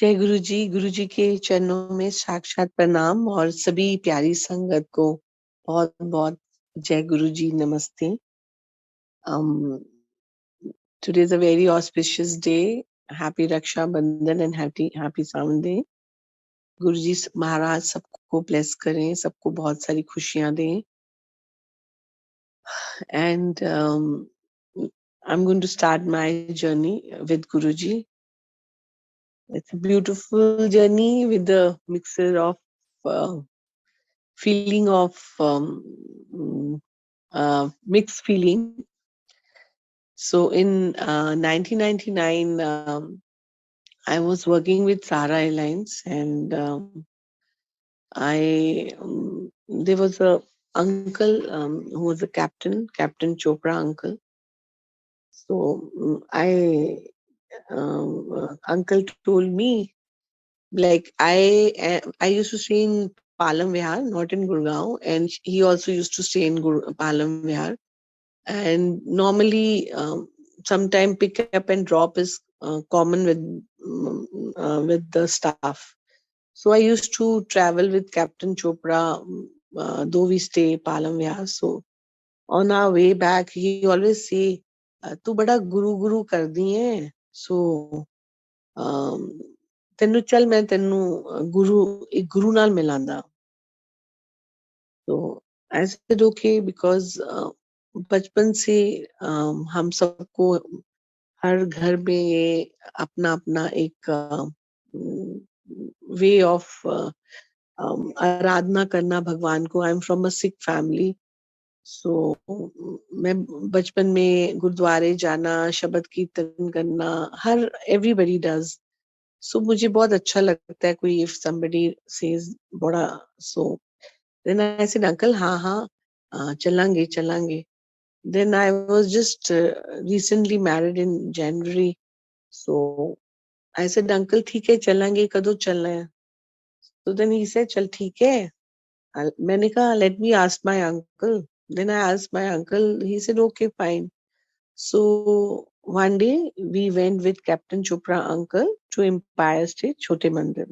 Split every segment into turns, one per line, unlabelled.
जय गुरु जी के चरणों में साक्षात प्रणाम और सभी प्यारी संगत को बहुत बहुत जय गुरु जी, नमस्ते। um, Today is a very auspicious day. Happy Raksha Bandhan and happy Sawan Day. गुरु जी महाराज सबको ब्लेस करें, सबको बहुत सारी खुशियां दें। And I'm going to start my journey with Guru ji. It's a beautiful journey with the mixture of feeling of mixed feeling. So in 1999, I was working with Sahara Airlines, and there was a uncle who was a captain, Captain Chopra uncle. So uncle told me, like I used to stay in Palam Vihar, not in Gurgaon, and he also used to stay in Palam Vihar. And normally, sometime pick up and drop is common with the staff. So I used to travel with Captain Chopra, though we stay Palam Vihar. So on our way back, he always say, "तू बड़ा गुरु गुरु कर दी है." So तेनू चल मैं तेनू गुरु एक गुरु नाल मिलांदा. तो I said okay because बचपन से हम सबको हर घर में ये अपना अपना एक वे ऑफ आराधना करना भगवान को. I am from a Sikh family. So मैं बचपन में गुरुद्वारे जाना, शब्द कीर्तन करना, हर एवरीबडी डज. सो मुझे बहुत अच्छा लगता है कोई इफ somebody सेज बड़ा. So then I said uncle हाँ हाँ चलेंगे चलेंगे. Then I was just recently married in January. So I said, Uncle, ठीक है चलेंगे, कदों चलना है? So then he said, चल ठीक है. मैंने कहा, let me ask my uncle. Then I asked my uncle. He said, okay, fine. So one day we went with Captain Chopra uncle to Empire State, Chote Mandir.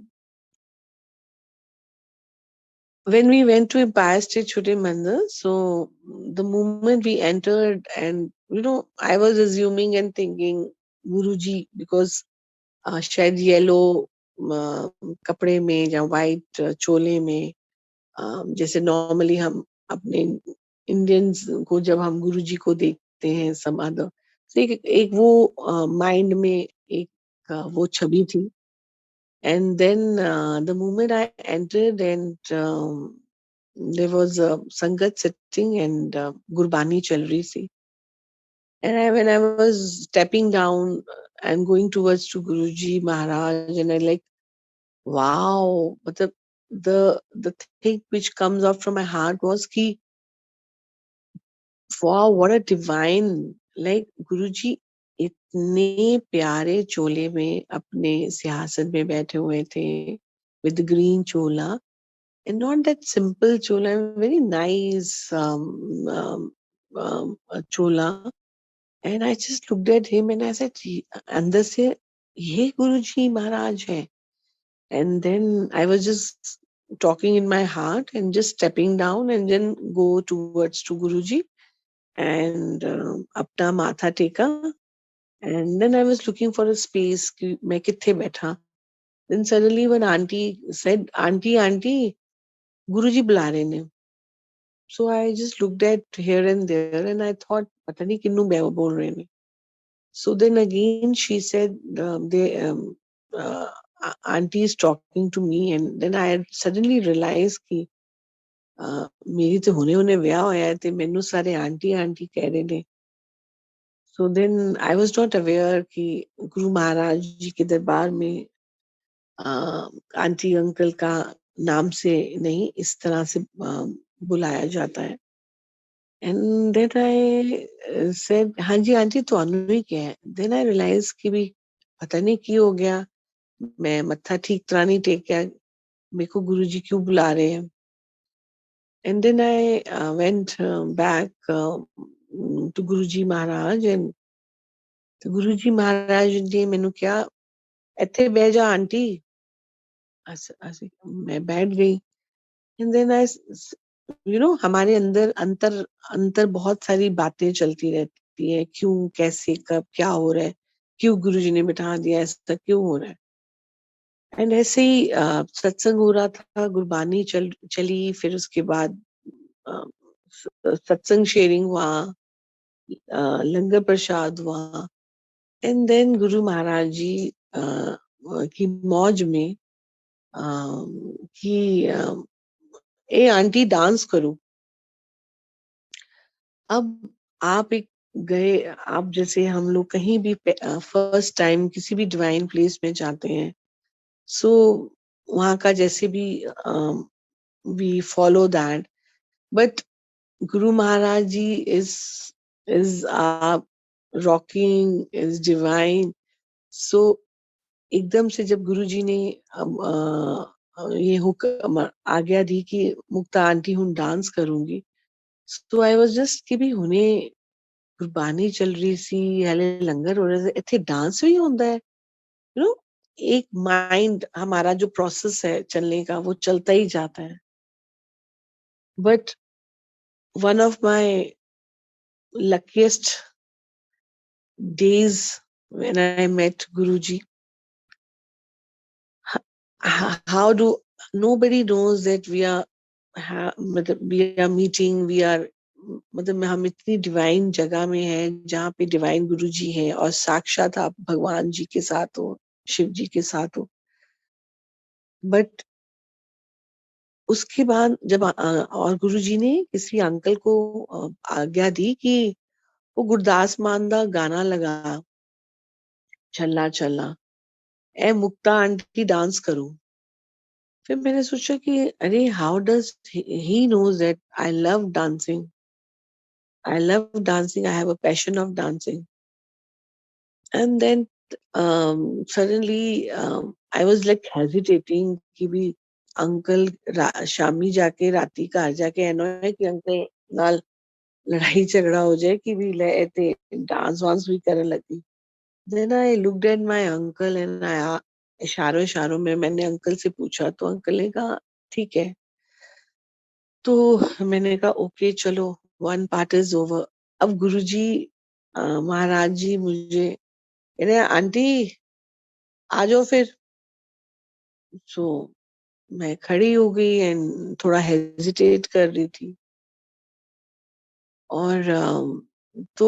When we went to Empire State Chote Mandir, so the moment we entered, and I was assuming and thinking Guruji, because शायद yellow कपड़े में या white चोले में, जैसे normally हम अपने Indians को जब हम गुरुजी को देखते हैं समाधि, तो एक वो माइंड में एक वो छवि थी. And then the moment I entered, and there was a Sangat sitting, and Gurbani chal rahi thi. And when I was stepping down and going towards to Guruji Maharaj, and I like, wow, but the thing which comes out from my heart was ki, wow, what a divine, like Guruji इतने प्यारे चोले में अपने सिंहासन में बैठे हुए थे with green chola. And not that simple chola, very nice chola. And I just looked at him and I said, अंदर से ये गुरुजी महाराज है. And then I was just talking in my heart and just stepping down and then go towards to Guruji and अपना माथा टेका. And then I was looking for a space कि मैं कित्थे बैठा. Then suddenly one auntie said, auntie, Guruji बुला रहे ने. So I just looked at here and there and I thought, पता नहीं किन्नू बोल रहे ने. So then again she said, auntie is talking to me, and then I had suddenly realized कि मेरी तो होने ब्याह होया है ते मैनू सारे आंटी आंटी कह रहे ने. So then I was not aware कि गुरु महाराज जी के दरबार में आंटी अंकल का नाम से नहीं, इस तरह से बुलाया जाता है. And then I said, हाँ जी आंटी ਤੁਹਾਨੂੰ ही क्या है. Then I realized कि भी पता नहीं की हो गया, मैं मत्था ठीक तरह नहीं टेका, मेरे को गुरुजी क्यों बुला रहे हैं. And then I went back to Guruji Maharaj, and Guruji Maharaj ने मैंने क्या ਇੱਥੇ ਬਹਿ ਜਾ आंटी। ऐसे मैं बैठ गई। एंड देन हमारे अंदर अंतर अंतर बहुत सारी बातें चलती रहती है, क्यों, कैसे, कब, क्या हो रहा है, क्यों गुरुजी ने बिठा दिया, ऐसा क्यों हो रहा है। एंड ऐसे ही सत्संग हो रहा था, गुरबानी चली, फिर उसके बाद अ, सत्संग शेयरिंग हुआ, लंगर प्रसाद हुआ। एंड देन गुरु महाराज जी की मौज में अ, कि ए आंटी डांस करो। अब आप एक गए, आप जैसे हम लोग कहीं भी फर्स्ट टाइम किसी भी डिवाइन प्लेस में जाते हैं, सो वहाँ का जैसे भी we follow that, but Guru Maharaj ji is rocking, is divine. सो एकदम से जब गुरु जी ने ये हुक्म आज्ञा दी कि मुक्ता आंटी हूँ डांस करूंगी, तो आई वाज जस्ट कि भी हुने गुरबानी चल रही सी, हले लंगर हो रहे थे, इतने डांस भी होता है, यू नो। एक माइंड हमारा जो प्रोसेस है चलने का वो चलता ही जाता है। But one of my luckiest days when I met Guruji. How do nobody knows that मतलब we are meeting, we are मतलब हम इतनी डिवाइन जगह में हैं जहाँ पे डिवाइन गुरु जी हैं और साक्षात आप भगवान जी के साथ हो, शिव जी के साथ हो। बट उसके बाद जब और गुरु जी ने किसी अंकल को आज्ञा दी कि वो गुरदास मान दा गाना लगा, चलना चलना, ए मुक्ता आंटी डांस करो। फिर मैंने सोचा कि अरे how does he knows that I love dancing, I have a passion of dancing. And then suddenly I was like hesitating कि भी अंकल शामी जाके राती घर जाके एनो है कि अंकल नाल लड़ाई झगड़ा हो जाए कि भी ले ते डांस वांस भी करने लगी। Then I looked at my uncle and I इशारों इशारों में मैंने अंकल से पूछा, तो अंकल ने कहा ठीक है। तो मैंने कहा ओके चलो, वन पार्ट इज ओवर। अब गुरुजी महाराज जी मुझे कह रहे हैं, आंटी आ जाओ फिर। सो मैं खड़ी हो गई एंड थोड़ा हेजिटेट कर रही थी। और तो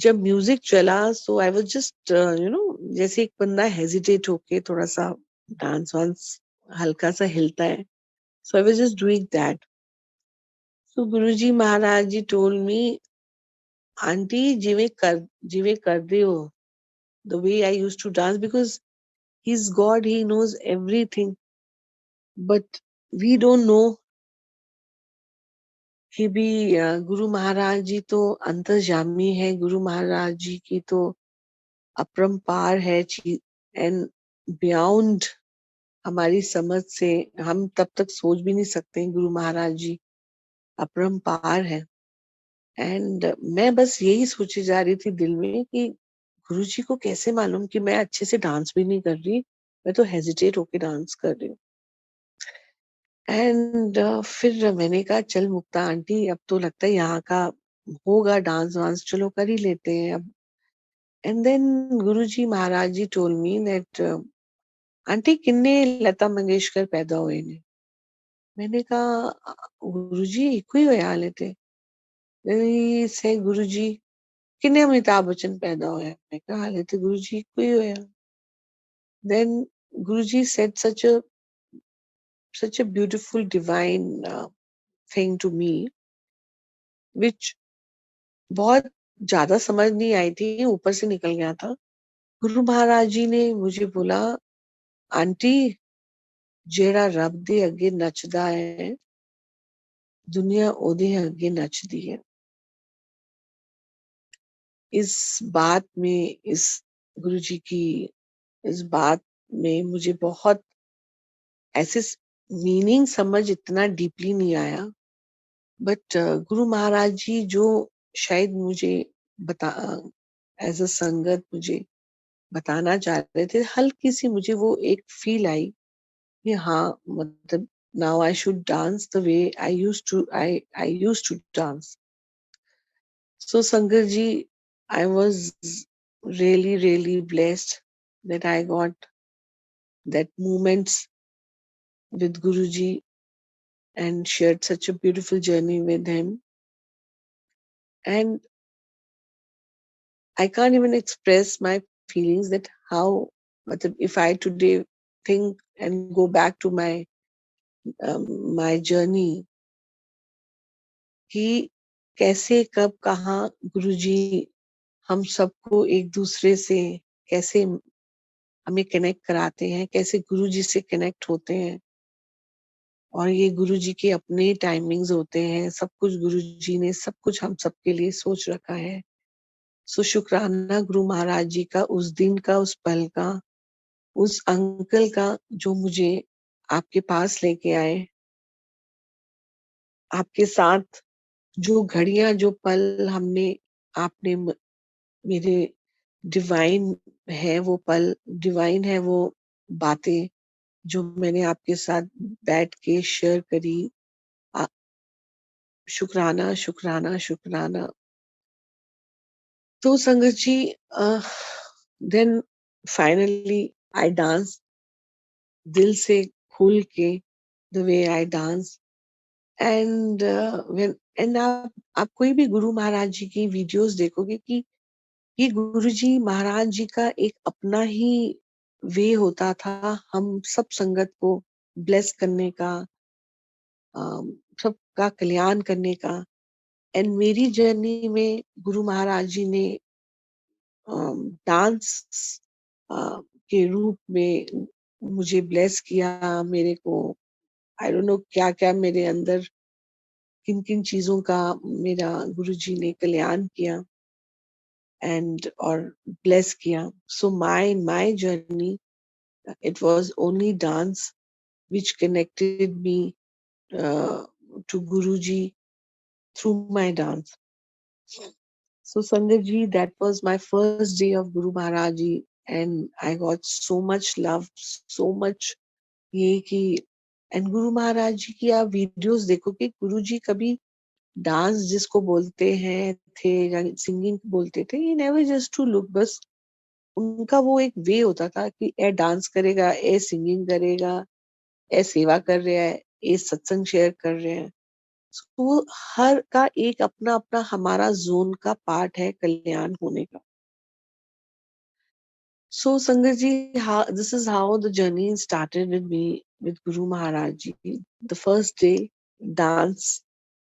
जब म्यूजिक चला, सो आई वाज जस्ट जैसे एक बंदा हेजिटेट होके थोड़ा सा डांस वांस हल्का सा हिलता है, so I was just doing that. So Guruji Maharaj ji told me, auntie जिवे कर दे हो, the way I used to dance, because he's God, he knows everything. But we don't know कि भी गुरु महाराज जी तो अंतर्यामी है, गुरु महाराज जी की तो अपरंपार है चीज, एंड बियॉन्ड हमारी समझ से हम तब तक सोच भी नहीं सकते हैं, गुरु महाराज जी अपरंपार है। एंड मैं बस यही सोची जा रही थी दिल में कि गुरु जी को कैसे मालूम कि मैं अच्छे से डांस भी नहीं कर रही, मैं तो हेजिटेट होके डांस कर रही हूँ। एंड फिर मैंने कहा चल मुक्ता आंटी, अब तो लगता है यहाँ का होगा डांस वांस, चलो कर ही लेते हैं अब। And then Guruji Maharaj ji told me that aunty किन्ने लता मंगेशकर पैदा हुए ने। मैंने कहा गुरुजी एक ही होया हाले ते। से गुरुजी किन्ने अमिताभ बच्चन पैदा होया। मैं कहा हाले ते गुरुजी एक ही होया। Then Guruji said such a beautiful divine thing to me, which बहुत ज्यादा समझ नहीं आई थी, ऊपर से निकल गया था। गुरु महाराज जी ने मुझे बोला, आंटी जेड़ा रब दे अगे नचदा है, दुनिया ओदे अगे नचदी है। इस बात में, इस गुरु जी की इस बात में मुझे बहुत ऐसे मीनिंग समझ इतना डीपली नहीं आया। बट गुरु महाराज जी जो शायद मुझे बता एज अ संगत मुझे बताना चाह रहे थे, हल्की-सी मुझे वो एक फ़ील आई कि हाँ, मतलब now I should dance the way I used to dance. So Sankar ji, I was really blessed that I got that moments with Guruji and shared such a beautiful journey with him. And I can't even express my feelings that how, matlab, if I today think and go back to my journey, कि कैसे कब कहाँ गुरुजी हम सबको एक दूसरे से कैसे हमें कनेक्ट कराते हैं, कैसे गुरुजी से कनेक्ट होते हैं। और ये गुरुजी के अपने टाइमिंग्स होते हैं, सब कुछ गुरुजी ने सब कुछ हम सबके लिए सोच रखा है। सो शुक्राना गुरु महाराज जी का, उस दिन का, उस पल का, उस अंकल का जो मुझे आपके पास लेके आए। आपके साथ जो घड़ियाँ, जो पल हमने आपने मेरे डिवाइन है वो पल, डिवाइन है वो बातें जो मैंने आपके साथ बैठ के शेयर करी। आ, शुक्राना, शुक्राना, शुक्राना। तो संगत जी, देन फाइनली आई डांस दिल से खुल के, the way I dance. And when and आप कोई भी गुरु महाराज जी की वीडियोस देखोगे कि ये गुरु जी महाराज जी का एक अपना ही वे होता था हम सब संगत को ब्लेस करने का, सबका कल्याण करने का। एंड मेरी जर्नी में गुरु महाराज जी ने डांस के रूप में मुझे ब्लेस किया। मेरे को आई डोंट नो क्या-क्या मेरे अंदर किन-किन चीज़ों का मेरा गुरुजी ने कल्याण किया एंड और ब्लेस किया। So my journey, it was only dance which connected me to Guruji through my dance. So Sangat ji, that was my first day of Guru Maharaj ji, and I got so much love, so much ये कि and गुरु महाराज जी की आप videos देखो कि गुरु जी कभी dance जिसको बोलते हैं थे या सिंगिंग बोलते थे, ये नेवर जस्ट टू लुक, बस उनका वो एक वे होता था कि ए डांस करेगा, ए सिंगिंग करेगा, ए सेवा कर रहा है, ए सत्संग शेयर कर रहे हैं। तो हर का एक अपना अपना हमारा जोन का पार्ट है कल्याण होने का। So Sangat ji, this is how the journey started with me with Guru Maharaj ji. The first day dance,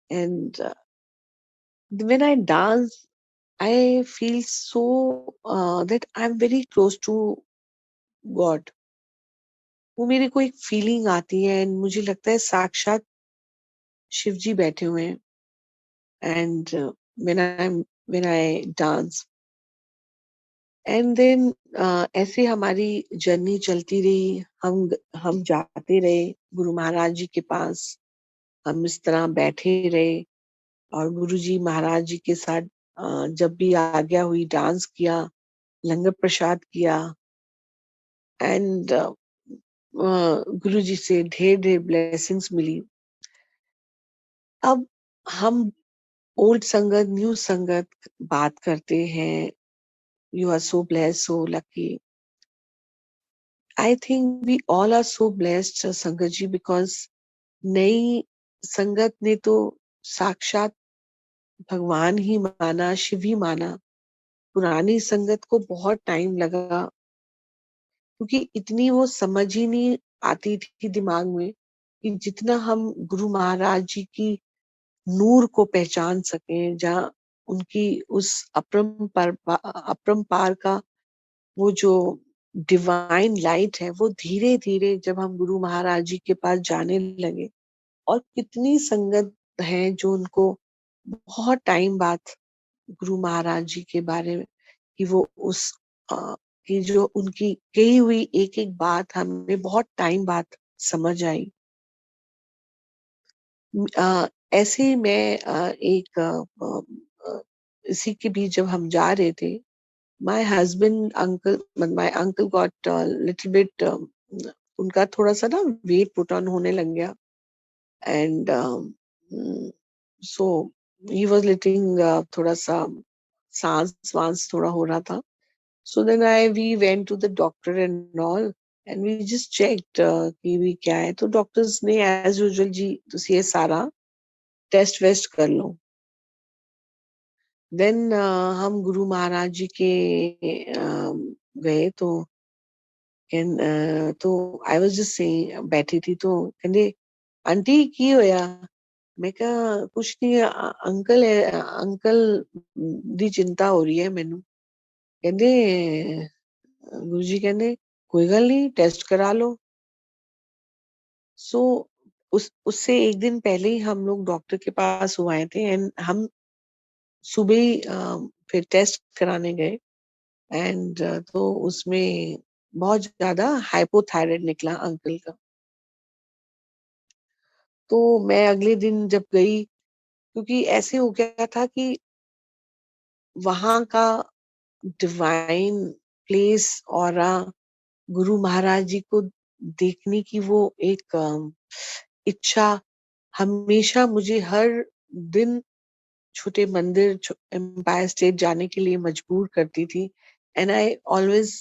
and when I dance, I feel so that I'm very close to God. वो मेरे को एक feeling आती है and मुझे लगता है साक्षात शिव जी बैठे हुए हैं। And when I dance and then ऐसे हमारी जर्नी चलती रही। हम जाते रहे गुरु महाराज जी के पास, हम इस तरह बैठे रहे और गुरु जी महाराज जी के साथ जब भी आज्ञा हुई डांस किया, लंगर प्रसाद किया एंड गुरु जी से ढेर ढेर ब्लेसिंग्स मिली। अब हम ओल्ड संगत, न्यू संगत बात करते हैं, you are so blessed, so lucky. I think we all are so blessed Sangat ji, because नई संगत ने तो साक्षात भगवान ही माना, शिव ही माना। पुरानी संगत को बहुत टाइम लगा क्योंकि इतनी वो समझ ही नहीं आती थी दिमाग में कि जितना हम गुरु महाराज जी की नूर को पहचान सकें, जहाँ उनकी उस अपरंपार का वो जो डिवाइन लाइट है, वो धीरे धीरे जब हम गुरु महाराज जी के पास जाने लगे, और कितनी संगत है जो उनको बहुत टाइम बाद गुरु महाराज जी के बारे में कि वो उस कि जो उनकी कही हुई एक एक बात हमें बहुत टाइम बाद समझ आई। ऐसे ही मैं एक इसी के बीच जब हम जा रहे थे my husband, uncle, my uncle got a little bit, उनका थोड़ा सा ना weight put on होने लग गया, and mm, so he was little थोड़ा सा सांस वांस थोड़ा हो रहा था. So then we went to the doctor and all, and we just checked कि भी क्या है. तो डॉक्टर्स ने as usual जी तुसी ये सारा टेस्ट वेस्ट कर लो. देन हम गुरु महाराज जी के गए तो तो आई वाज जस्ट सेइंग, बैठी थी तो कहंदे आंटी की होया. मैं कहा कुछ नहीं, अंकल है, अंकल दी चिंता हो रही है मैनू. कहंदे गुरु जी कहंदे कोई गल नहीं, टेस्ट करा लो. सो उस उससे एक दिन पहले ही हम लोग डॉक्टर के पास हुए आए थे, एंड हम सुबह ही फिर टेस्ट कराने गए. एंड तो उसमें बहुत ज्यादा हाइपोथायराइड निकला अंकल का. तो मैं अगले दिन जब गई, क्योंकि ऐसे हो गया था कि वहां का डिवाइन प्लेस और गुरु महाराज जी को देखने की वो एक इच्छा हमेशा मुझे हर दिन छोटे मंदिर, एम्पायर स्टेट जाने के लिए मजबूर करती थी. एंड आई ऑलवेज,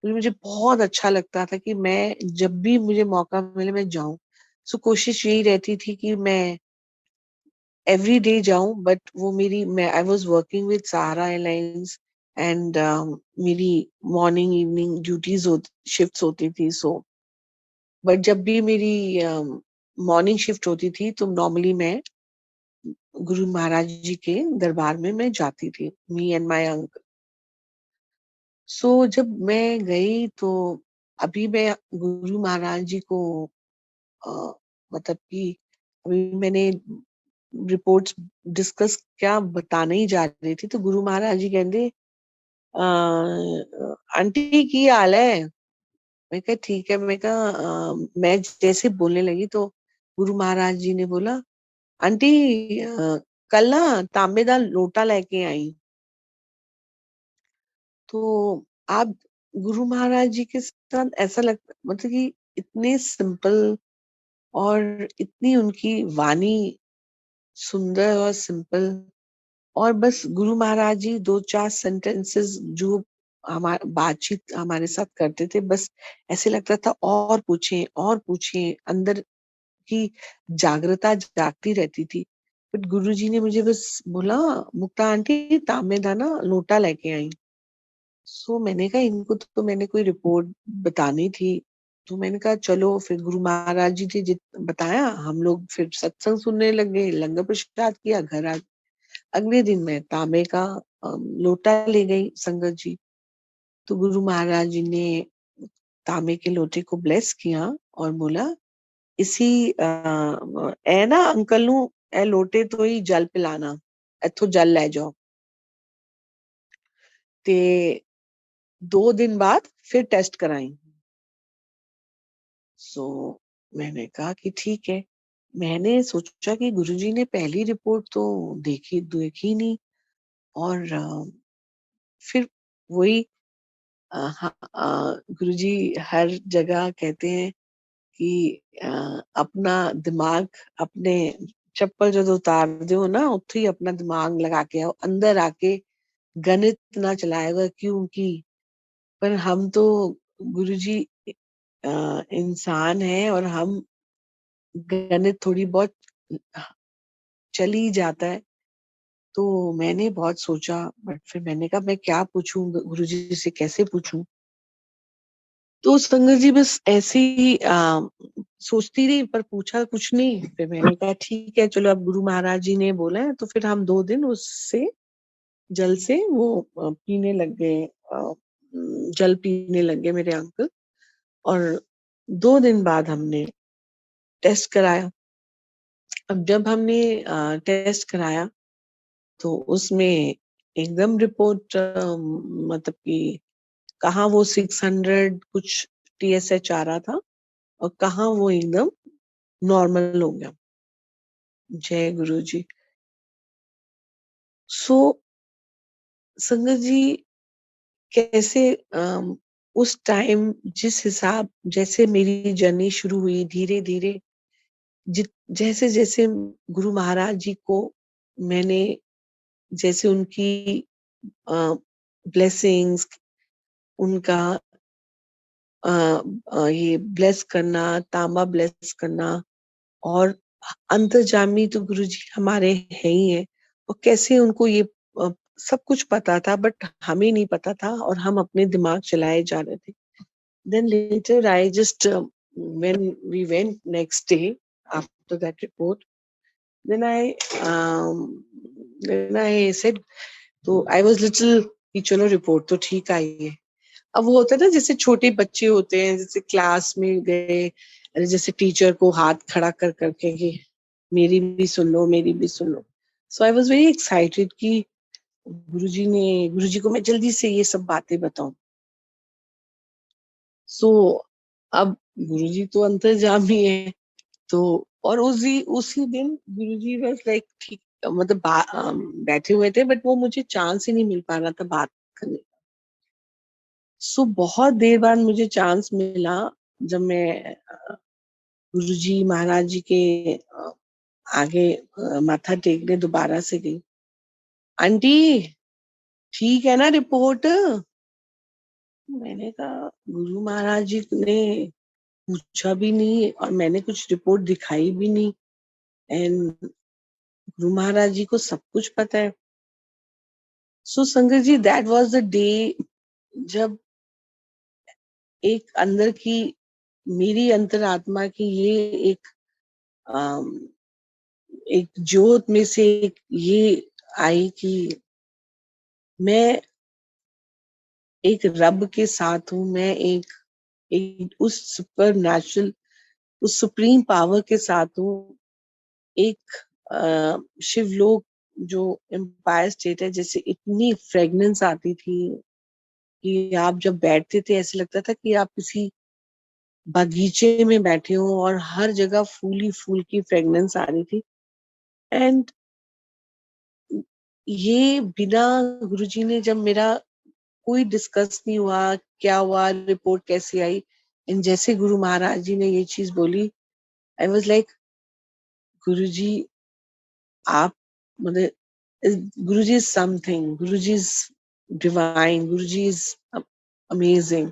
मुझे बहुत अच्छा लगता था कि मैं जब भी मुझे मौका मिले मैं जाऊं. सो कोशिश यही रहती थी कि मैं एवरी डे जाऊं, बट वो मेरी, मैं I was working with Sahara airlines, and मेरी मॉर्निंग इवनिंग ड्यूटीज शिफ्ट्स होती थी. सो बट जब भी मेरी मॉर्निंग शिफ्ट होती थी तो नॉर्मली मैं गुरु महाराज जी के दरबार में मैं जाती थी, मी एंड माय अंकल. सो जब मैं गई तो अभी मैं गुरु महाराज जी को अ, मतलब कि अभी मैंने रिपोर्ट्स डिस्कस क्या बताने ही जा रही थी, तो गुरु महाराज जी कहते आंटी की हाल है. मैं कहा ठीक है. मैं कहा मैं जैसे बोलने लगी तो गुरु महाराज जी ने बोला आंटी कल ना तांबे दा लोटा लेके आई. तो आप गुरु महाराज जी के साथ ऐसा लगता, मतलब कि इतने सिंपल और इतनी उनकी वाणी सुंदर और सिंपल, और बस गुरु महाराज जी दो चार सेंटेंसेस जो हमारे बातचीत हमारे साथ करते थे, बस ऐसे लगता था और पूछें, अंदर की जागृता जागती रहती थी. बट गुरु जी ने मुझे बस बोला मुक्ता आंटी तांबे दा ना लोटा लेके आई. सो मैंने कहा इनको तो मैंने कोई रिपोर्ट बतानी थी. तो मैंने कहा चलो, फिर गुरु महाराज जी ने बताया, हम लोग फिर सत्संग सुनने लग गए, लंगर प्रसाद किया, घर आ. अगले दिन मैं तांबे का लोटा ले गई संगत जी. तो गुरु महाराज जी ने तांबे के लोटे को ब्लेस किया और बोला इसी ए ना अंकल नु ए लोटे तो ही जल पिलाना, इथों जल ले जाओ. ते 2 दिन बाद फिर टेस्ट कराई. सो मैंने कहा कि ठीक है. मैंने सोचा कि गुरुजी ने पहली रिपोर्ट तो देखी देखी नहीं, और फिर वही गुरुजी हर जगह कहते हैं कि अपना दिमाग अपने चप्पल जो उतार दो ना उत्थे ही अपना दिमाग लगा के आओ, अंदर आके गणित ना चलाएगा क्योंकि. पर हम तो गुरुजी इंसान है और हम गणित थोड़ी बहुत चल ही जाता है. तो मैंने बहुत सोचा, बट फिर मैंने कहा मैं क्या पूछूं गुरुजी से, कैसे पूछूं. तो संगत जी बस ऐसे ही सोचती रही पर पूछा कुछ नहीं. फिर मैंने कहा ठीक है चलो, अब गुरु महाराज जी ने बोला है तो फिर हम 2 दिन उससे जल से वो पीने लग गए, जल पीने लग गए मेरे अंकल. और 2 दिन बाद हमने टेस्ट कराया. अब जब हमने टेस्ट कराया तो उसमें एकदम रिपोर्ट मतलब कि कहाँ वो 600 कुछ TSH आ रहा था और कहाँ वो एकदम नॉर्मल हो गया. जय गुरु जी. सो संगत जी कैसे उस टाइम जिस हिसाब जैसे मेरी जर्नी शुरू हुई धीरे-धीरे जैसे-जैसे गुरु महाराज जी को मैंने जैसे उनकी अ, ब्लेसिंग्स उनका ये ब्लेस करना, तांबा ब्लेस करना और अंतर्जामी तो गुरुजी हमारे हैं ही हैं और कैसे उनको ये सब कुछ पता था बट हमें नहीं पता था और हम अपने दिमाग चलाए जा रहे थे। Then later I just when we went next day after that report, then I said तो I was little कि चलो रिपोर्ट तो ठीक आई है। अब वो होता है ना जैसे छोटे बच्चे होते हैं जैसे क्लास में गए अरे जैसे टीचर को हाथ खड़ा कर करके कि मेरी भी सुन लो सो आई वाज वेरी एक्साइटेड कि गुरुजी को मैं जल्दी से ये सब बातें बताऊं सो अब गुरुजी तो अंतर्जामी है तो और उसी उसी दिन गुरुजी वाज लाइक ठीक मतलब बैठे हुए थे बट वो मुझे चांस ही नहीं मिल पा रहा था बात करने का सो बहुत देर बाद मुझे चांस मिला जब मैं गुरुजी महाराज जी के आगे माथा टेकने दोबारा से गई आंटी ठीक है ना रिपोर्ट मैंने कहा गुरु महाराज जी ने पूछा भी नहीं और मैंने कुछ रिपोर्ट दिखाई भी नहीं एंड गुरु महाराज जी को सब कुछ पता है सो संगत जी दैट वाज द डे जब एक अंदर की मेरी अंतरात्मा की ये एक अम, एक जोत में से एक ये आई कि मैं एक रब के साथ हूँ मैं एक उस सुपर नेचुरल उस सुप्रीम पावर के साथ हूँ एक शिवलोक जो एम्पायर स्टेट है जैसे इतनी फ्रेगनेंस आती थी कि आप जब बैठते थे ऐसे लगता था कि आप किसी बगीचे में बैठे हो और हर जगह फूल ही फूल की फ्रेगनेंस आ रही थी एंड ये बिना गुरुजी ने जब मेरा कोई डिस्कस नहीं हुआ क्या हुआ रिपोर्ट कैसी आई एंड जैसे गुरु महाराज जी ने ये चीज बोली आई वाज लाइक गुरुजी आप मतलब Guruji is something Guruji is divine Guruji is amazing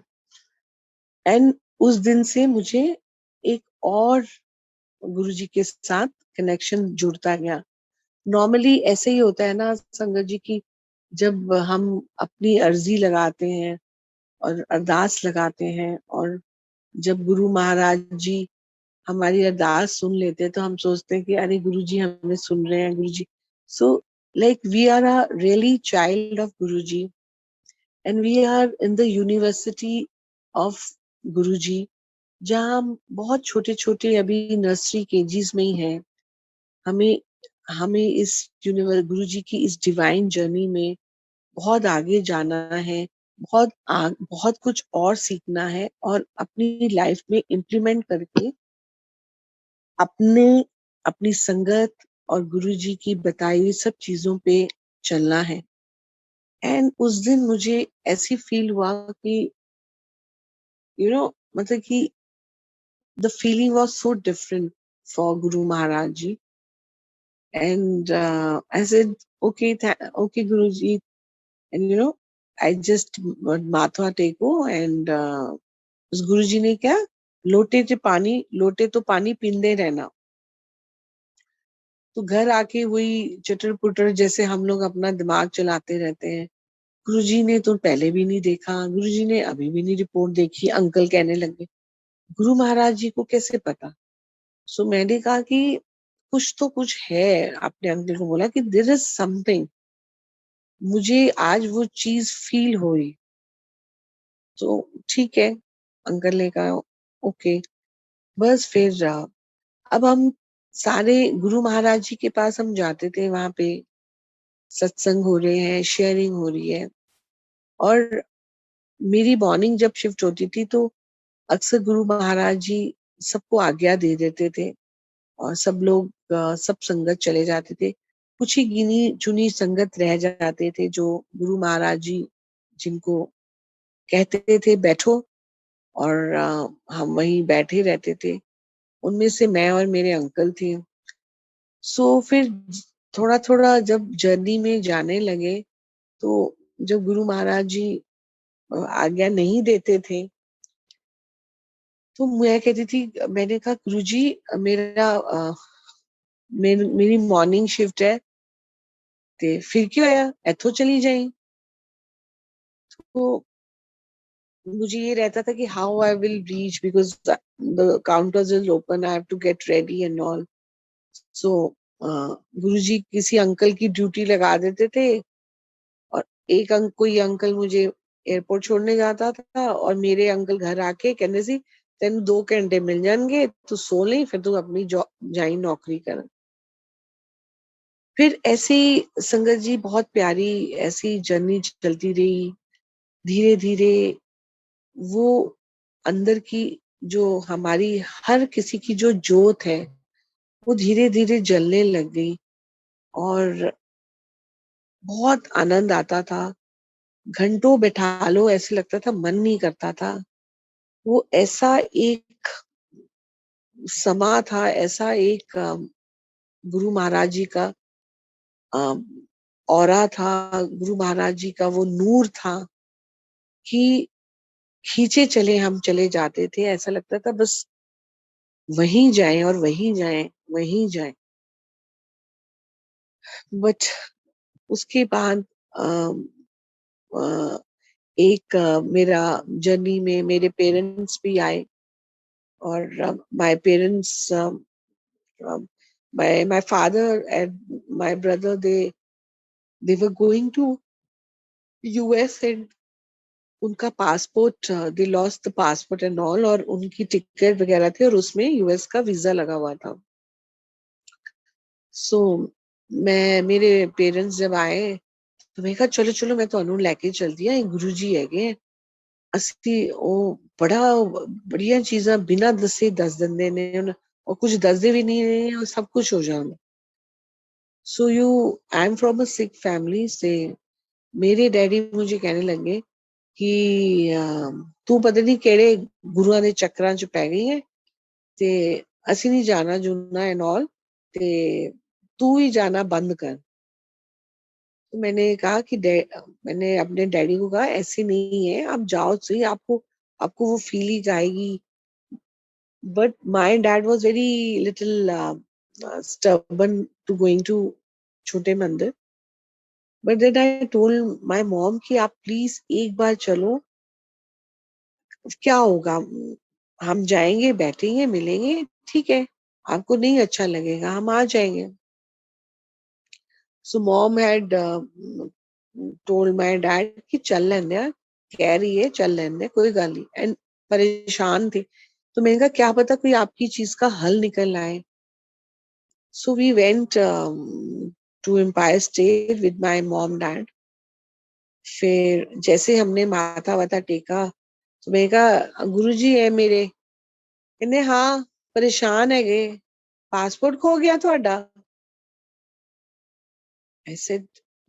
and उस दिन से मुझे एक और गुरुजी के साथ कनेक्शन जुड़ता गया नॉर्मली ऐसे ही होता है ना संगत जी की जब हम अपनी अर्जी लगाते हैं और अरदास लगाते हैं और जब गुरु महाराज जी हमारी अरदास सुन लेते हैं तो हम सोचते हैं कि अरे गुरु जी हमें सुन रहे हैं Guru ji so like we are a really child of Guru ji and we are in the university of Guru ji जहाँ हम बहुत छोटे छोटे अभी नर्सरी केजीज में ही हैं हमें हमें इस यूनिवर्स गुरु जी की इस डिवाइन जर्नी में बहुत आगे जाना है बहुत कुछ और सीखना है और अपनी लाइफ में इम्प्लीमेंट करके अपने अपनी संगत और गुरुजी की बताई हुई सब चीजों पे चलना है एंड उस दिन मुझे ऐसी फील हुआ कि मतलब कि the feeling was so different for Guru Maharaj ji and I said okay okay Guruji and I just माथा टेको एंड उस गुरुजी ने क्या लोटे तो पानी पींदे रहना तो घर आके वही चटर पुटर जैसे हम लोग अपना दिमाग चलाते रहते हैं गुरुजी ने तो पहले भी नहीं देखा गुरुजी ने अभी भी नहीं रिपोर्ट देखी अंकल कहने लगे गुरु महाराज जी को कैसे पता सो मैंने कहा कि कुछ तो कुछ है आपने अंकल को बोला कि देयर इज समथिंग मुझे आज वो चीज फील हुई तो ठीक है अंकल ने कहा ओके बस फिर अब हम सारे गुरु महाराज जी के पास हम जाते थे वहां पे सत्संग हो रहे हैं शेयरिंग हो रही है और मेरी मॉर्निंग जब शिफ्ट होती थी तो अक्सर गुरु महाराज जी सबको आज्ञा दे देते थे और सब लोग सब संगत चले जाते थे कुछ ही गिनी चुनी संगत रह जाते थे जो गुरु महाराज जी जिनको कहते थे बैठो, और हम वहीं बैठे रहते थे। उनमें से मैं और मेरे अंकल थे। सो फिर थोड़ा-थोड़ा जब जर्नी में जाने लगे, तो जब गुरु महाराज जी आज्ञा नहीं देते थे, तो मैं कहती थी, मैंने कहा गुरुजी मेरा मेरी मॉर्निंग शिफ्ट है, ते फिर क्या होया, इथों चली जाई। तो मुझे ये रहता था कि how I will reach, because the counters is open, I have to get ready and all. So Guruji किसी अंकल की ड्यूटी लगा देते थे, और कोई अंकल मुझे एयरपोर्ट छोड़ने जाता था, और मेरे अंकल घर आके कहते सी तेन 2 घंटे मिल जाएंगे, तू सो ले, फिर तू अपनी जॉब जाई नौकरी कर। फिर ऐसी संगत जी बहुत प्यारी ऐसी जर्नी चलती रही। धीरे धीरे वो अंदर की जो हमारी हर किसी की जो जोत है, वो धीरे धीरे जलने लग गई, और बहुत आनंद आता था। घंटों बैठा लो ऐसे लगता था, मन नहीं करता था। वो ऐसा एक समा था, ऐसा एक गुरु महाराज जी का ऑरा था, गुरु महाराज जी का वो नूर था कि खींचे चले हम चले जाते थे। ऐसा लगता था बस वहीं जाएं और वहीं जाएं, वहीं जाएं। बट उसके बाद अम, अ, एक मेरा जर्नी में मेरे पेरेंट्स भी आए, और my parents, my father and my brother, they were going to US, and उनका passport, they lost the passport and all, और उनकी टिकट वगैरह थी, और उसमें यूएस का वीजा लगा हुआ था। सो मेरे पेरेंट्स जब आए, तो मैं कहा चलो चलो मैं ਤੁਹਾਨੂੰ लेके चलती हाँ, गुरु जी है ਅਸੀਂ ਉਹ ਬੜਾ ਬੜੀਆਂ ਚੀਜ਼ਾਂ ਬਿਨਾਂ ਦੱਸੇ ਦੱਸ ਦਿੰਦੇ ਨੇ, और कुछ दसदे भी नहीं है, और सब कुछ हो जाता। So you I am from a Sikh family से मेरे डैडी मुझे कहने लगे कि तू पता नहीं केड़े गुरुआं दे चक्करां च पै गई है, ते ਅਸੀਂ नहीं जाना जुना एंड ऑल, ते तू ही जाना बंद कर। तो मैंने कहा कि मैंने अपने डैडी को कहा ऐसे नहीं है, आप जाओ सही, आपको आपको वो फीलिंग आएगी। But my dad was very little stubborn to going to छोटे मंदिर। But then I told my mom कि आप प्लीज एक बार चलो, क्या होगा, हम जाएंगे, बैठेंगे, मिलेंगे, ठीक है, आपको नहीं अच्छा लगेगा, हम आ जाएंगे। So mom had told my dad कि चल लेने यार, कह रही है चल लेने, कोई गल नहीं, एंड परेशान थे। तो मैंने कहा क्या पता कोई आपकी चीज का हल निकल आए। So we went to Empire State with my mom dad. फिर जैसे हमने माथा वाथा टेका, तो मैंने कहा गुरुजी है मेरे, कहने हाँ परेशान है गए, पासपोर्ट खो गया थोड़ा। ऐसे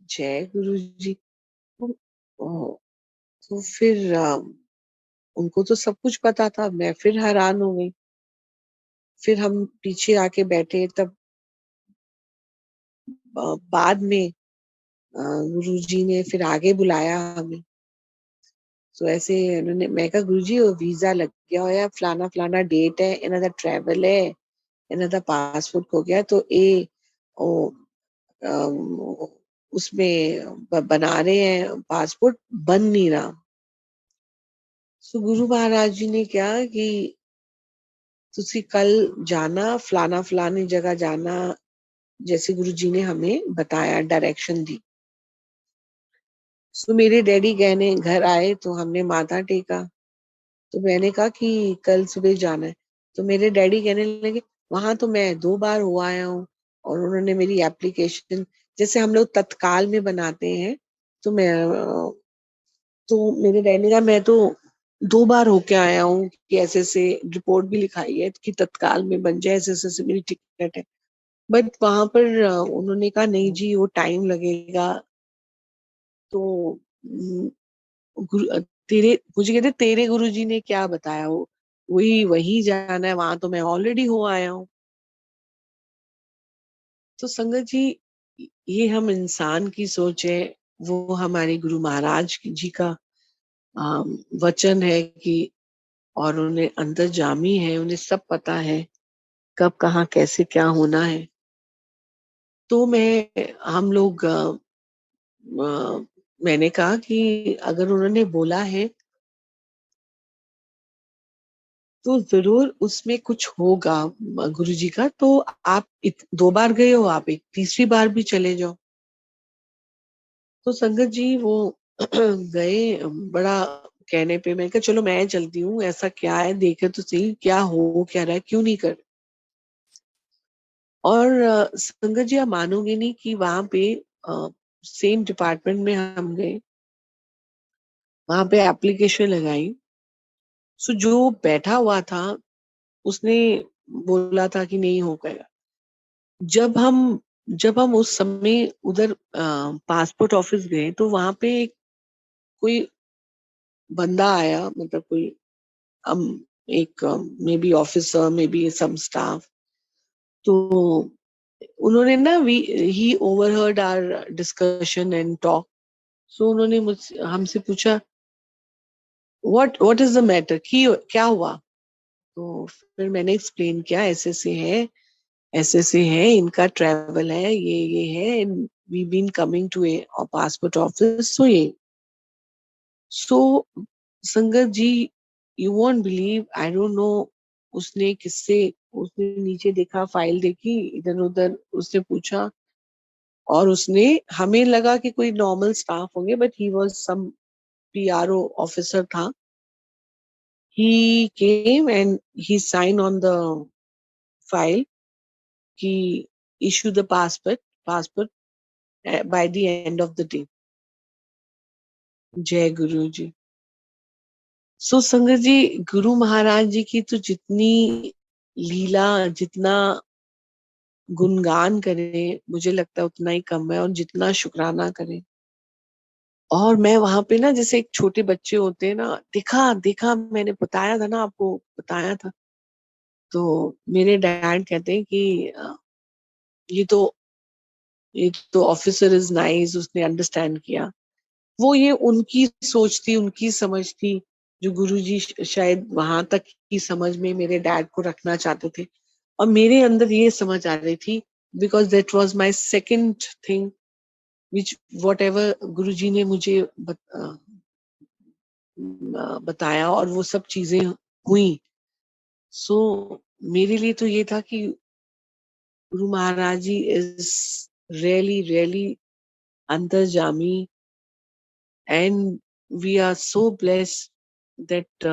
जय गुरु जी। तो, ओ, तो फिर उनको तो सब कुछ पता था, मैं फिर हैरान हो गई। फिर हम पीछे आके बैठे, तब बाद में गुरु जी ने फिर आगे बुलाया हमें। तो ऐसे उन्होंने, मैं कहा गुरु जी वो वीजा लग गया होया, फलाना फलाना डेट है, इन्हों दा ट्रैवल है, इन्हों दा पासपोर्ट खो गया, तो ये ओ, अम, उसमें बना रहे हैं, पासपोर्ट बन नहीं रहा। सो गुरु महाराज जी ने क्या कि तुसी कल जाना, फलाना फलानी जगह जाना, जैसे गुरु जी ने हमें बताया, डायरेक्शन दी। सो मेरे डैडी कहने घर आए, तो हमने माथा टेका। तो मैंने कहा कि कल सुबह जाना है। तो मेरे डैडी कहने लगे वहां तो मैं 2 बार हो आया हूँ, और उन्होंने मेरी एप्लीकेशन, जैसे हम लोग तत्काल में बनाते हैं, तो मैं तो मेरे डैडी ने कहा मैं तो 2 बार होके आया हूँ, कि ऐसे ऐसे रिपोर्ट भी लिखाई है कि तत्काल में बन जाए, ऐसे ऐसे मेरी टिकट है। बट वहां पर उन्होंने कहा नहीं जी वो टाइम लगेगा। तो तेरे मुझे कहते तेरे गुरुजी ने क्या बताया, वो वही वही जाना है, वहां तो मैं ऑलरेडी हो आया हूँ। तो संगत जी, ये हम इंसान की सोच है, वो हमारे गुरु महाराज जी का वचन है कि, और उन्हें अंतर्जामी है, उन्हें सब पता है कब कहाँ कैसे क्या होना है। तो हम लोग मैंने कहा कि अगर उन्होंने बोला है तो जरूर उसमें कुछ होगा गुरुजी का। तो आप 2 बार गए हो, आप एक तीसरी बार भी चले जाओ। तो संगत जी वो गए, बड़ा कहने पे मैं कहा चलो मैं चलती हूँ, ऐसा क्या है देखे तो सही क्या हो क्या रहा है, क्यों नहीं कर। और संगत जी आप मानोगे नहीं कि वहां पे सेम डिपार्टमेंट में हम गए, वहां पे एप्लीकेशन लगाई। सो जो बैठा हुआ था उसने बोला था कि नहीं हो पाएगा। जब हम जब हम उस समय उधर पासपोर्ट ऑफिस गए तो वहां पे कोई बंदा आया, मतलब कोई um, एक maybe officer, maybe some staff. तो उन्होंने ना वी ही overheard our discussion and talk. So उन्होंने मुझसे हमसे पूछा व्हाट इज द मैटर, की क्या हुआ। तो फिर मैंने एक्सप्लेन किया, ऐसे से है, इनका ट्रैवल है, ये है, we been coming to a passport office. So ये so Sangat ji, you won't believe, I don't know उसने किससे, उसने नीचे देखा, फाइल देखी, इधर उधर उसने पूछा, और उसने, हमें लगा कि कोई नॉर्मल स्टाफ होंगे, but he was some PRO officer था। He came and he sign on the file कि issue the passport by the end of the day. जय गुरु जी। सो संगत जी, गुरु महाराज जी की तो जितनी लीला, जितना गुणगान करें मुझे लगता है उतना ही कम है, और जितना शुक्राना करें। और मैं वहां पे ना, जैसे एक छोटे बच्चे होते हैं ना, देखा देखा मैंने बताया था ना आपको, बताया था। तो मेरे डैड कहते हैं कि ये तो ये तो ऑफिसर इज नाइस, उसने अंडरस्टैंड किया। वो ये उनकी सोच थी, उनकी समझ थी, जो गुरुजी शायद वहां तक की समझ में मेरे डैड को रखना चाहते थे। और मेरे अंदर ये समझ आ रही थी, because that was my second thing which whatever Guruji ने मुझे बताया, और वो सब चीजें हुई। सो मेरे लिए तो ये था कि Guru Maharaj ji is really really अंतर्जामी, and we are so blessed that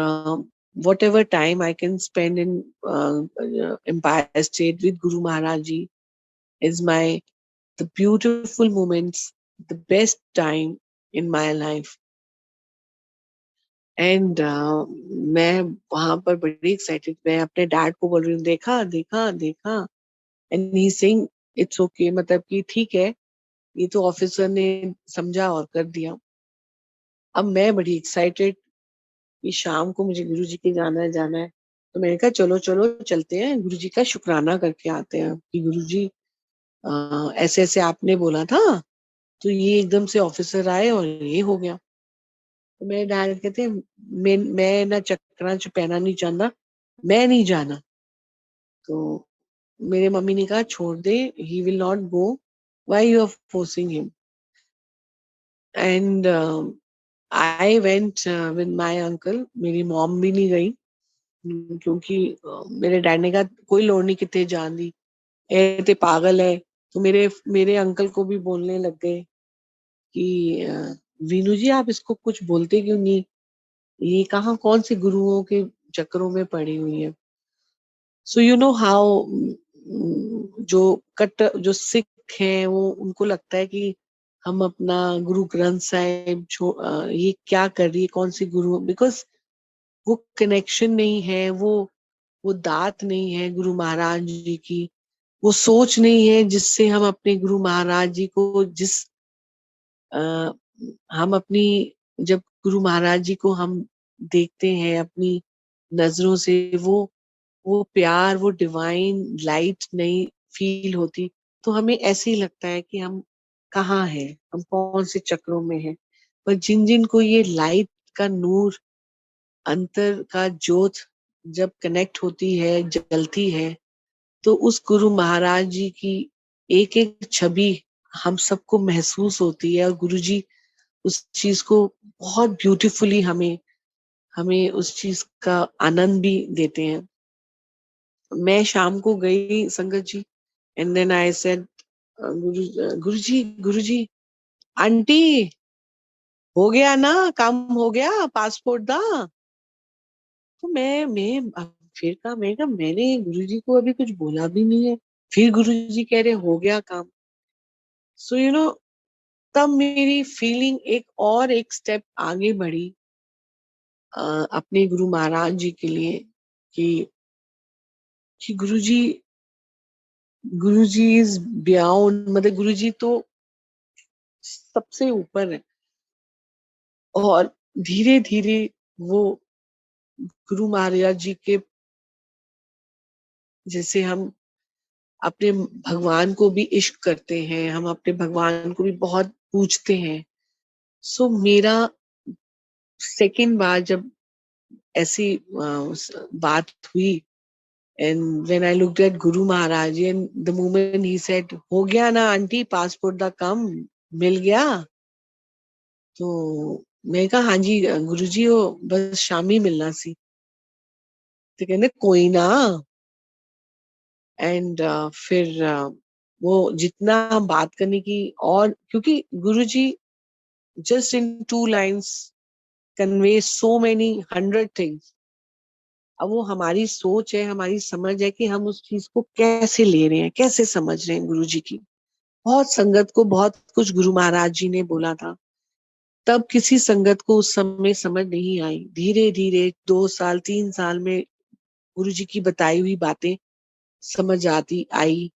whatever time I can spend in Empire State with Guru Maharaj Ji is my the beautiful moments, the best time in my life. And मैं वहां पर बड़ी excited, मैं अपने dad को बोल रही हूँ, देखा देखा देखा, and he saying it's okay, मतलब कि ठीक है, ये तो ऑफिसर ने समझा और कर दिया। अब मैं बड़ी एक्साइटेड कि शाम को मुझे गुरु जी के जाना है। तो मैंने कहा चलो चलो चलते हैं, गुरु जी का शुक्राना करके आते हैं कि गुरु जी ऐसे ऐसे आपने बोला था, तो ये एकदम से ऑफिसर आए और ये हो गया। तो मेरे डैड कहते हैं, मैं ना चक्करा चुपैना नहीं चाहता, मैं नहीं जाना। तो मेरे मम्मी ने कहा छोड़ दे, he will not go, why you are forcing him. And I went with my uncle, मेरी मॉम भी नहीं गई। क्योंकि मेरे डैड ने कहा कोई लोड़ नहीं कितने जान दी, ए ते पागल है। तो मेरे मेरे अंकल को भी बोलने लग गए कि वीनू जी आप इसको कुछ बोलते क्यों नहीं, ये कहाँ कौन से गुरुओं के चक्करों में पड़ी हुई है। सो यू नो हाउ, जो जो सिख हैं वो, उनको लगता है कि हम अपना गुरु ग्रंथ साहिब ये क्या कर रही है, कौन सी गुरु, बिकॉज वो कनेक्शन नहीं है, वो दात नहीं है गुरु महाराज जी की, वो सोच नहीं है जिससे हम अपने गुरु महाराज जी को, जिस आ, हम अपनी, जब गुरु महाराज जी को हम देखते हैं अपनी नजरों से, वो प्यार, वो डिवाइन लाइट नहीं फील होती, तो हमें ऐसे ही लगता है कि हम कहाँ हैं, हम कौन से चक्रों में हैं। पर जिन जिन को ये लाइट का नूर, अंतर का ज्योत जब कनेक्ट होती है, जलती है, तो उस गुरु महाराज जी की एक एक छवि हम सबको महसूस होती है, और गुरु जी उस चीज को बहुत ब्यूटीफुली हमें हमें उस चीज का आनंद भी देते हैं। मैं शाम को गई संगत जी, and then I said, Guru ji, aunty, हो गया ना, काम हो गया, पासपोर्ट दा। तो फिर कहा, मैंने गुरु जी को अभी कुछ बोला भी नहीं है, फिर गुरु जी कह रहे हो गया काम। सो तब मेरी फीलिंग एक स्टेप आगे बढ़ी, अपने गुरु महाराज जी के लिए, कि गुरु जी इज बियॉन्ड, मतलब गुरु जी तो सबसे ऊपर है। और धीरे धीरे वो गुरु महाराज जी के, जैसे हम अपने भगवान को भी इश्क करते हैं, हम अपने भगवान को भी बहुत पूजते हैं। सो मेरा सेकंड बार जब ऐसी बात हुई, and when I looked at Guru Maharaj and the moment he said, हो गया ना आंटी, पासपोर्ट दा कम मिल गया। तो मैं कहा, हाँ जी गुरु जी, वो बस शामी मिलना सी। तो कहने कोई ना। एंड फिर वो जितना हम बात करने की, और क्योंकि Guruji just in 2 lines convey so many 100 things. अब वो हमारी सोच है, हमारी समझ है कि हम उस चीज को कैसे ले रहे हैं, कैसे समझ रहे हैं गुरु जी की। बहुत संगत को बहुत कुछ गुरु महाराज जी ने बोला था, तब किसी संगत को उस समय समझ नहीं आई। धीरे धीरे 2 साल 3 साल में गुरु जी की बताई हुई बातें समझ आती आई,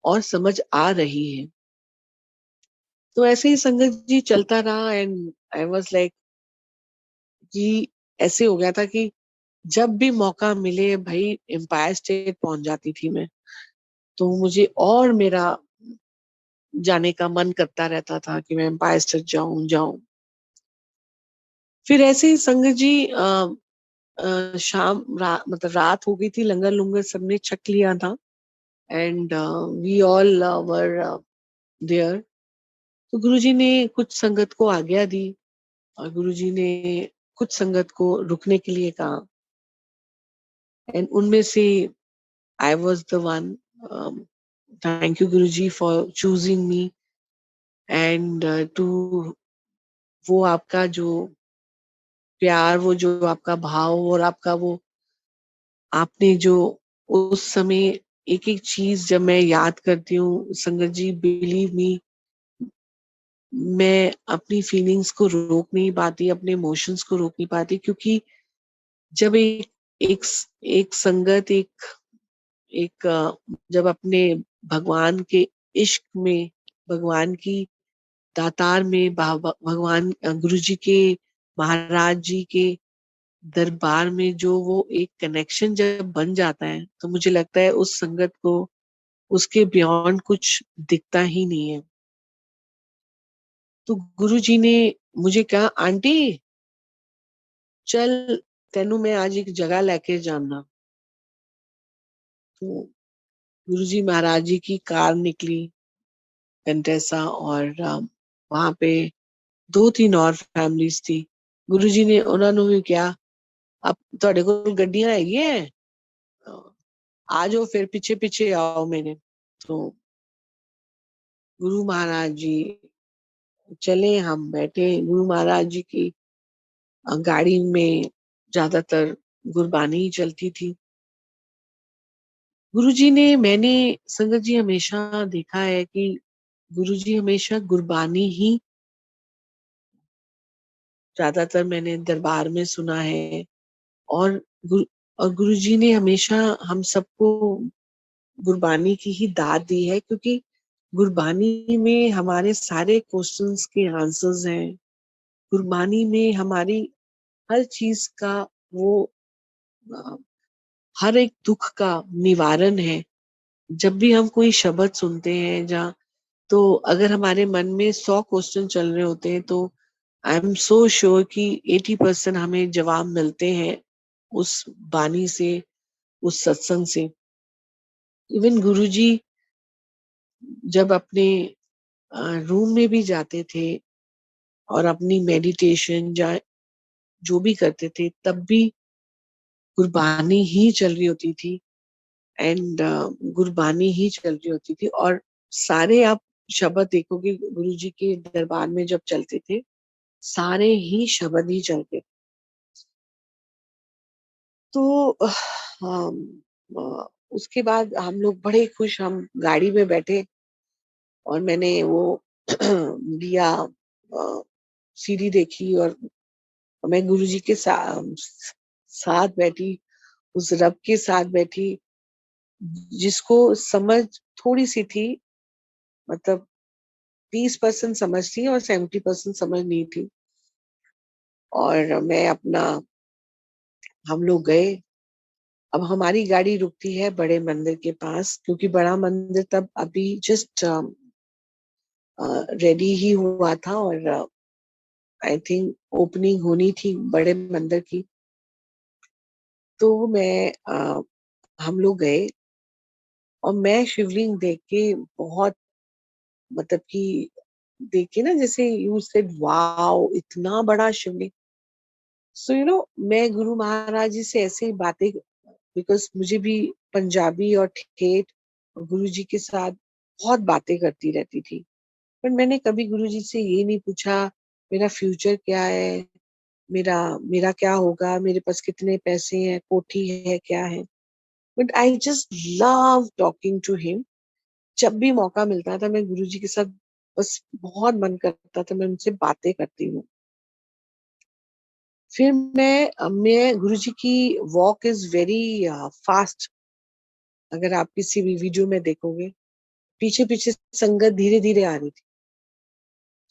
और समझ आ रही है। तो ऐसे ही संगत जी चलता रहा, एंड आई वाज लाइक कि ऐसे हो गया था कि जब भी मौका मिले भाई, एम्पायर स्टेट पहुंच जाती थी मैं। तो मुझे और मेरा जाने का मन करता रहता था कि मैं एम्पायर स्टेट जाऊं जाऊं। फिर ऐसे ही संगत जी मतलब रात हो गई थी, लंगर लुंगर सबने छक लिया था, and we all were there. तो गुरुजी ने कुछ संगत को आज्ञा दी, और गुरुजी ने कुछ संगत को रुकने के लिए कहा, एंड उनमें से I was the one. Thank you Guruji for choosing me, and too, वो आपका जो प्यार, वो जो आपका भाव, और आपका वो, आपने जो उस समय एक एक चीज जब मैं याद करती हूँ संगत जी, बिलीव मी, मैं अपनी फीलिंग्स को रोक नहीं पाती, अपने इमोशंस को रोक नहीं पाती, क्योंकि जब एक एक संगत, एक जब अपने भगवान के इश्क में, भगवान की दातार में, भगवान गुरु जी के, महाराज जी के दरबार में जो वो एक कनेक्शन जब बन जाता है, तो मुझे लगता है उस संगत को उसके बियॉन्ड कुछ दिखता ही नहीं है। तो गुरु जी ने मुझे कहा, आंटी चल, तेनू मैं आज एक जगह लेके जाना। तो गुरु जी महाराज जी की कार निकली, कंटेसा, और वहां पे 2-3 और फैमिलीज थी। गुरु जी ने उन्होंने भी क्या, अब ਤੁਹਾਡੇ ਕੋਲ ਗੱਡੀਆਂ ਹੈਗੀਆਂ ਹੈ, आ जाओ फिर पीछे पीछे आओ मेरे। तो गुरु महाराज जी चले, हम बैठे गुरु महाराज जी की गाड़ी में, ज्यादातर गुरबानी ही चलती थी। गुरुजी ने, मैंने संगत जी हमेशा देखा है कि गुरुजी हमेशा गुरबानी ही ज्यादातर मैंने दरबार में सुना है, और और गुरुजी ने हमेशा हम सबको गुरबानी की ही दात दी है, क्योंकि गुरबानी में हमारे सारे क्वेश्चंस के आंसर्स हैं। गुरबानी में हमारी हर चीज का वो अ, हर एक दुख का निवारण है। जब भी हम कोई शब्द सुनते हैं जहाँ, तो अगर हमारे मन में 100 क्वेश्चन चल रहे होते हैं तो आई एम सो श्योर कि 80% हमें जवाब मिलते हैं उस बानी से, उस सत्संग से। इवन गुरुजी जब अपने रूम में भी जाते थे और अपनी मेडिटेशन या जो भी करते थे, तब भी गुरबानी ही चल रही होती थी। एंड गुरबानी ही चल रही होती थी। और सारे आप शब्द देखोगे गुरुजी के दरबार में जब चलते थे, सारे ही शब्द ही चलते। तो उसके बाद हम लोग बड़े खुश, हम गाड़ी में बैठे और मैंने वो लिया सीडी देखी और मैं गुरुजी के साथ बैठी, उस रब के साथ बैठी जिसको समझ थोड़ी सी थी, मतलब 30% समझ थी और 70% समझ नहीं थी। और मैं अपना हम लोग गए। अब हमारी गाड़ी रुकती है बड़े मंदिर के पास, क्योंकि बड़ा मंदिर तब अभी जस्ट रेडी ही हुआ था और आई थिंक ओपनिंग होनी थी बड़े मंदिर की। तो हम लोग गए और मैं शिवलिंग देख के बहुत, मतलब कि देख के ना, जैसे यू सेड वाओ, इतना बड़ा शिवलिंग। सो मैं गुरु महाराज जी से ऐसे ही बातें, बिकॉज मुझे भी पंजाबी और ठेठ गुरु जी के साथ बहुत बातें करती रहती थी। पर मैंने कभी गुरु जी से ये नहीं पूछा मेरा फ्यूचर क्या है, मेरा मेरा क्या होगा, मेरे पास कितने पैसे हैं, कोठी है, क्या है। But I just love talking to him. जब भी मौका मिलता था मैं गुरु जी के साथ, बस बहुत मन करता था मैं उनसे बातें करती हूँ। फिर मैं गुरुजी की वॉक इज वेरी फास्ट। अगर आप किसी भी वीडियो में देखोगे, पीछे पीछे संगत धीरे धीरे आ रही थी।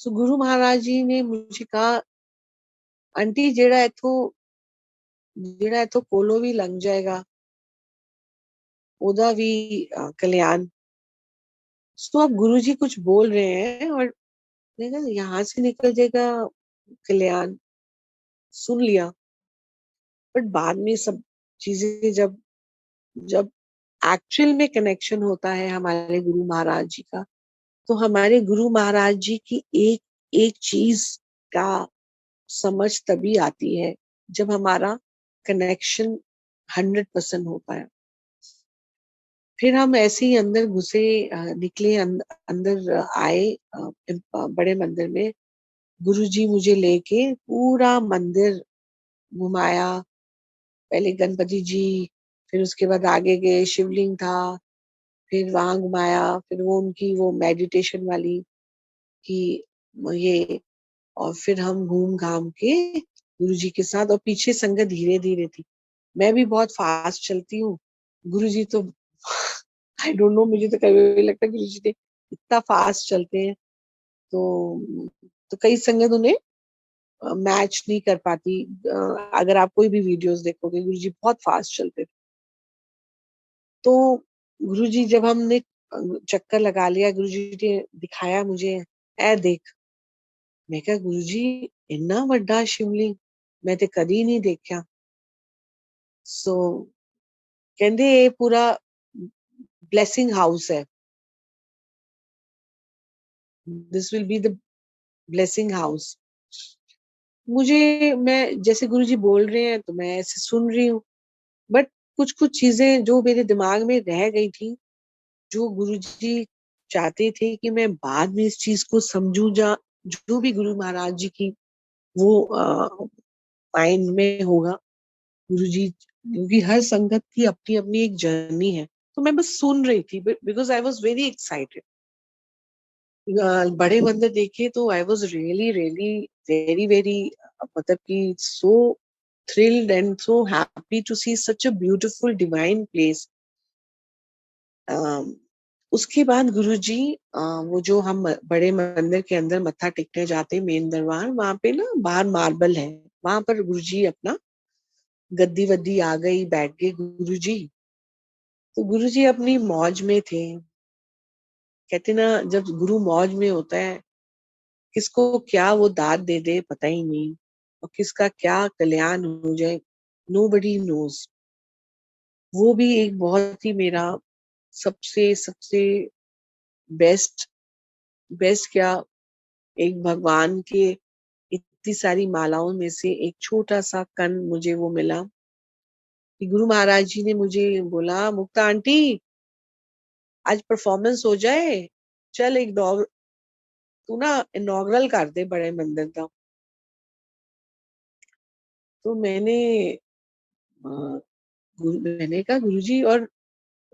सो गुरु महाराज जी ने मुझे कहा, आंटी जेड़ा इथों कोलो भी लंघ जाएगा, ओदा भी कल्याण। सो अब गुरु जी कुछ बोल रहे हैं और मैंने कहा यहाँ से निकल जाएगा कल्याण, सुन लिया। बट बाद में सब चीजें जब जब एक्चुअल में कनेक्शन होता है हमारे गुरु महाराज जी का, तो हमारे गुरु महाराज जी की एक एक चीज का समझ तभी आती है जब हमारा कनेक्शन 100% होता है। फिर हम ऐसे ही अंदर घुसे, निकले, अंदर आए बड़े मंदिर में। गुरुजी मुझे लेके पूरा मंदिर घुमाया। पहले गणपति जी, फिर उसके बाद आगे गए, शिवलिंग था, फिर वहां घुमाया, फिर वो उनकी वो मेडिटेशन वाली की ये। और फिर हम घूम घाम के गुरुजी के साथ, और पीछे संगत धीरे धीरे थी। मैं भी बहुत फास्ट चलती हूँ, गुरुजी तो आई डोंट नो, मुझे तो कभी लगता है गुरुजी ने इतना फास्ट चलते हैं। तो कई संगत उन्हें मैच नहीं कर पाती। अगर आप कोई भी वीडियोस देखोगे, गुरुजी बहुत फास्ट चलते थे। तो गुरुजी जब हमने चक्कर लगा लिया, गुरुजी ने दिखाया मुझे, ए देख। मैं कहा गुरुजी, इन्ना वड्डा शिवलिंग मैं ते कदी नहीं देखा। सो कहंदे ये पूरा ब्लेसिंग हाउस है, this will be the blessing house. मुझे, मैं जैसे गुरुजी बोल रहे हैं तो मैं ऐसे सुन रही हूँ। बट कुछ कुछ चीजें जो मेरे दिमाग में रह गई थी, जो गुरुजी चाहते थे कि मैं बाद में इस चीज को समझूं, जा जो भी गुरु महाराज जी की वो माइंड में होगा। गुरुजी, क्योंकि हर संगत की अपनी अपनी एक जर्नी है, तो मैं बस सुन रही थी because I was very excited. बड़े मंदिर देखे तो I was really really very very, मतलब कि सो thrilled and so happy to see such a beautiful divine place. उसके बाद गुरुजी वो जो हम बड़े मंदिर के अंदर मत्था टेकने जाते हैं मेन दरबार, वहां पे ना बाहर मार्बल है, वहां पर गुरुजी अपना गद्दी वद्दी आ गई, बैठ गए गुरुजी। तो गुरुजी अपनी मौज में थे। कहते ना, जब गुरु मौज में होता है, किसको क्या वो दाद दे दे पता ही नहीं, और किसका क्या कल्याण हो जाए, नोबडी नोज। वो भी एक बहुत ही मेरा सबसे सबसे बेस्ट बेस्ट क्या, एक भगवान के इतनी सारी मालाओं में से एक छोटा सा कण मुझे वो मिला कि गुरु महाराज जी ने मुझे बोला, मुक्ता आंटी आज परफॉर्मेंस हो जाए, चल एक डॉग तू ना इनॉग्रल कर दे बड़े मंदिर का। तो मैंने कहा गुरुजी, और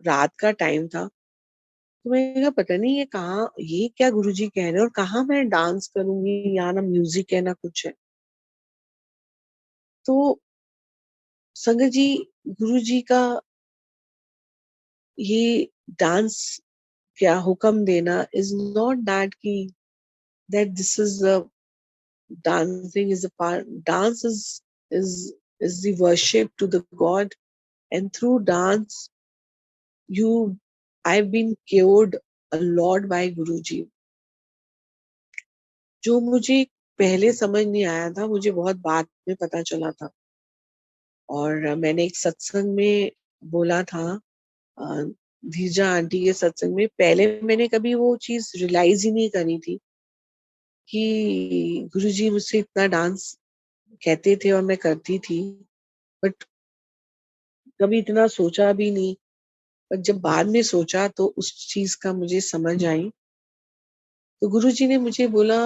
रात का टाइम था, तो मैंने कहा पता नहीं ये कहाँ, ये क्या गुरुजी कह रहे हैं, और कहाँ मैं डांस करूंगी, यहाँ ना म्यूजिक है ना कुछ है। तो संगत जी, गुरुजी का ये डांस क्या हुक्म देना इज नॉट दैट की, that this is dancing is a part, dance is the worship to the god, and through dance you I've been cured a lot by Guruji। जो मुझे पहले समझ नहीं आया था, मुझे बहुत बाद में पता चला था। और मैंने एक सत्संग में बोला था, अ, धीरजा आंटी के सत्संग में, पहले मैंने कभी वो चीज रियलाइज ही नहीं करी थी कि गुरुजी मुझसे इतना डांस कहते थे और मैं करती थी, बट कभी इतना सोचा भी नहीं। पर जब बाद में सोचा तो उस चीज का मुझे समझ आई। तो गुरुजी ने मुझे बोला,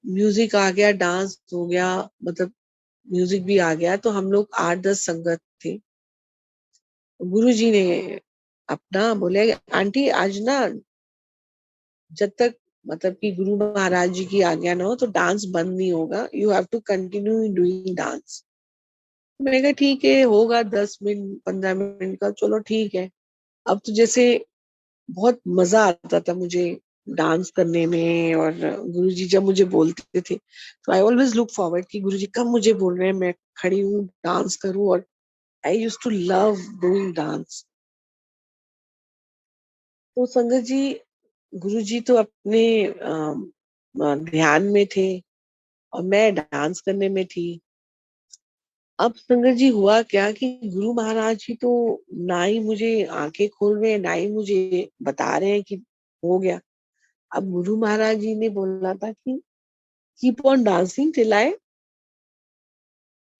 म्यूजिक आ गया, डांस हो गया, मतलब म्यूजिक भी आ गया, तो हम लोग 8-10 संगत थे। गुरुजी ने अपना बोले, आंटी आज ना, जब तक मतलब कि गुरु महाराज जी की आज्ञा ना हो तो डांस बंद नहीं होगा, you have to continue doing dance. मैंने कहा ठीक है, होगा 10 मिनट 15 मिनट का, चलो ठीक है। अब तो जैसे बहुत मजा आता था मुझे डांस करने में, और गुरुजी जब मुझे बोलते थे तो आई ऑलवेज लुक फॉरवर्ड कि गुरुजी कब मुझे बोल रहे हैं, मैं खड़ी हूँ डांस करूँ। और I use to love doing dance. तो संगत जी, गुरुजी तो अपने ध्यान में थे और मैं डांस करने में थी। अब संगत जी हुआ क्या कि गुरु महाराज जी तो ना ही मुझे आंखें खोल रहे हैं, ना ही मुझे बता रहे हैं कि हो गया। अब गुरु महाराज जी ने बोला था कि keep on dancing till I,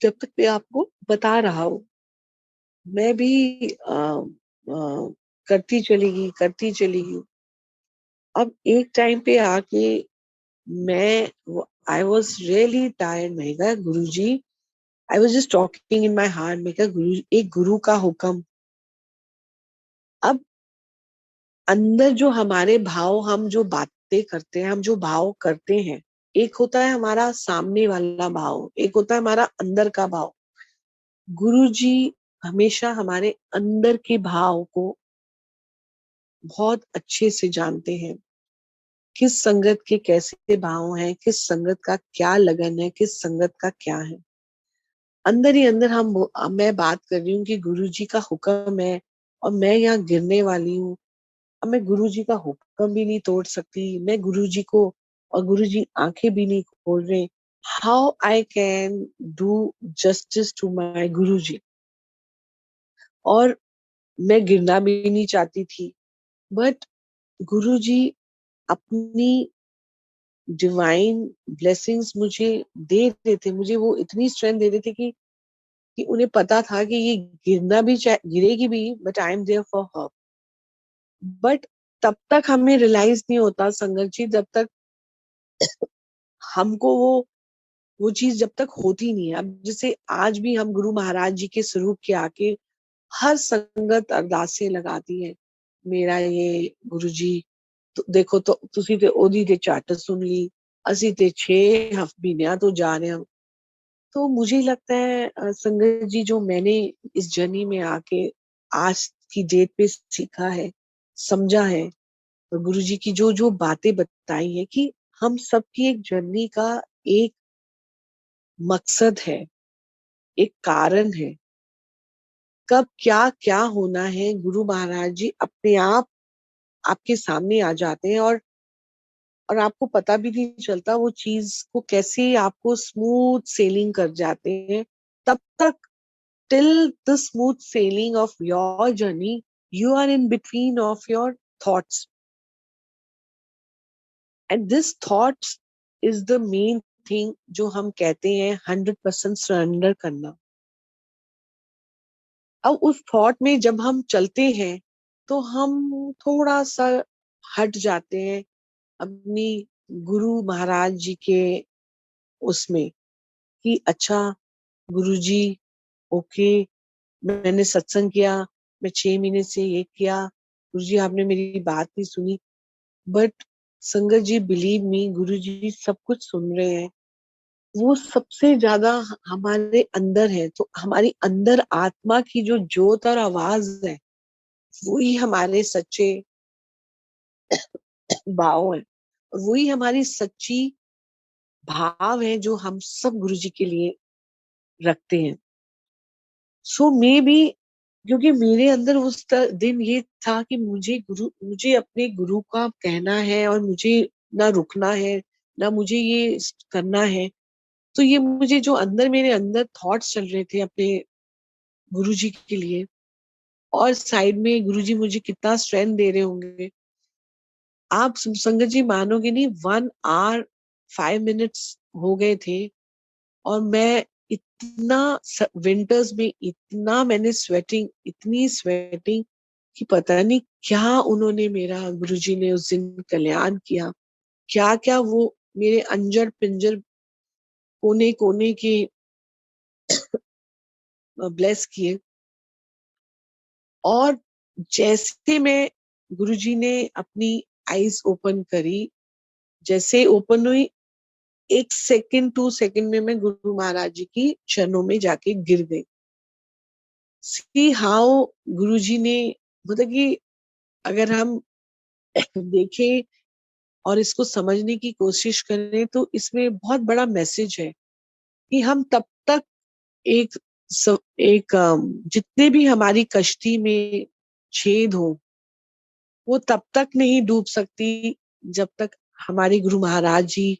जब तक मैं आपको बता रहा हूँ। मैं भी करती चली गई। अब एक टाइम पे आके मैं आई वॉज रियली टायर्ड। मैं कहा Guru ji, I was just talking in my heart, मैं कहा गुरु, एक गुरु का हुक्म। अब अंदर जो हमारे भाव, हम जो बातें करते हैं, हम जो भाव करते हैं, एक होता है हमारा सामने वाला भाव, एक होता है हमारा अंदर का भाव। गुरुजी हमेशा हमारे अंदर के भाव को बहुत अच्छे से जानते हैं, किस संगत के कैसे भाव हैं, किस संगत का क्या लगन है, किस संगत का क्या है। अंदर ही अंदर मैं बात कर रही हूँ कि गुरुजी का हुक्म है और मैं यहाँ गिरने वाली हूँ। अब मैं गुरुजी का हुक्म भी नहीं तोड़ सकती, मैं गुरुजी को, और गुरुजी आंखें भी नहीं खोल रहे। How I can do justice to my Guruji. और मैं गिरना भी नहीं चाहती थी, बट गुरुजी अपनी डिवाइन ब्लेसिंग्स मुझे दे रहे थे, मुझे वो इतनी स्ट्रेंथ दे रहे थे कि उन्हें पता था कि ये गिरेगी भी, but I am there for her. But तब तक हमें रियलाइज नहीं होता संगत जी, जब तक हमको वो चीज जब तक होती नहीं है। अब जैसे आज भी हम गुरु महाराज जी के स्वरूप के आके हर संगत अरदासें लगाती है, मेरा ये गुरु जी, तो देखो तो ਤੁਸੀਂ ਤੇ ਉਹਦੀ ਤੇ ਝੱਟ सुन ली, ਅਸੀਂ ਤੇ 6 महीनों तो जा रहे हैं। तो मुझे लगता है संगत जी, जो मैंने इस जर्नी में आके आज की डेट पे सीखा है, समझा है, गुरुजी की जो जो बातें बताई है कि हम सबकी एक जर्नी का एक मकसद है, एक कारण है। कब क्या क्या होना है, गुरु महाराज जी अपने आप आपके सामने आ जाते हैं, और आपको पता भी नहीं चलता वो चीज को कैसे आपको स्मूथ सेलिंग कर जाते हैं। तब तक, till the smooth sailing of your journey, you are in between of your thoughts, and this thoughts is the main thing जो हम कहते हैं 100% सरेंडर करना। अब उस थॉट में जब हम चलते हैं तो हम थोड़ा सा हट जाते हैं अपनी गुरु महाराज जी के उसमें, कि अच्छा गुरुजी, ओके, मैंने सत्संग किया, मैं 6 महीने से ये किया, गुरुजी आपने मेरी बात नहीं सुनी। बट संगत जी, बिलीव मी, गुरुजी सब कुछ सुन रहे हैं। वो सबसे ज्यादा हमारे अंदर है, तो हमारी अंदर आत्मा की जो जोत और आवाज है, वही हमारे सच्चे भाव है, और वही हमारी सच्ची भाव है जो हम सब गुरुजी के लिए रखते हैं। सो मे बी, क्योंकि मेरे अंदर उस दिन ये था कि मुझे अपने गुरु का कहना है, और मुझे ना रुकना है, ना मुझे ये करना है। तो ये मुझे जो अंदर मेरे अंदर थॉट्स चल रहे थे अपने गुरुजी के लिए, और साइड में गुरुजी मुझे कितना स्ट्रेंथ दे रहे होंगे, आप संगत जी मानोगे नहीं, 1 hour 5 minutes हो गए थे, और मैं इतना विंटर्स में इतना मैंने स्वेटिंग, इतनी स्वेटिंग, कि पता नहीं क्या उन्होंने, मेरा गुरुजी ने उस दिन कल्याण किया, क्या क्या वो मेरे अंजर पिंजर कोने कोने के ब्लेस किए। और जैसे मैं, गुरुजी ने अपनी आईज ओपन करी, जैसे ओपन हुई, 1 सेकंड 2 सेकंड में मैं गुरु महाराज जी की चरणों में जाके गिर गई। सी हाउ गुरुजी ने, मतलब कि अगर हम देखें और इसको समझने की कोशिश करें, तो इसमें बहुत बड़ा मैसेज है कि हम तब तक एक जितने भी हमारी कश्ती में छेद हो, वो तब तक नहीं डूब सकती जब तक हमारे गुरु महाराज जी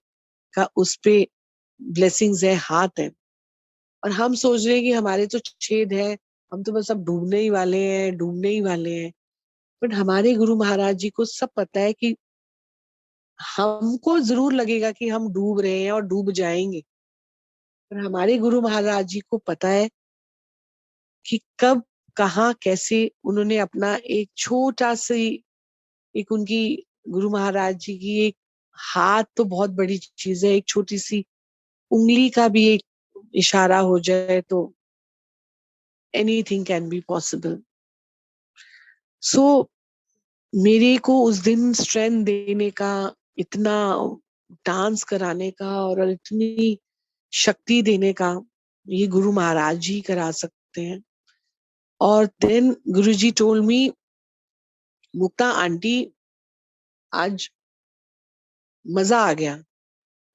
का उस पे ब्लेसिंग्स है, हाथ है। और हम सोच रहे हैं कि हमारे तो छेद है, हम तो बस अब डूबने ही वाले हैं, डूबने ही वाले हैं। बट हमारे गुरु महाराज जी को सब पता है कि हमको जरूर लगेगा कि हम डूब रहे हैं और डूब जाएंगे, पर हमारे गुरु महाराज जी को पता है कि कब, कहाँ, कैसे उन्होंने अपना एक छोटा सी, एक उनकी, गुरु महाराज जी की एक हाथ तो बहुत बड़ी चीज है, एक छोटी सी उंगली का भी एक इशारा हो जाए तो एनीथिंग कैन बी पॉसिबल। सो मेरे को उस दिन स्ट्रेंथ देने का, इतना डांस कराने का, और इतनी शक्ति देने का, ये गुरु महाराज जी करा सकते हैं। और देन गुरुजी टोल्ड मी, मुक्ता आंटी, आज मजा आ गया,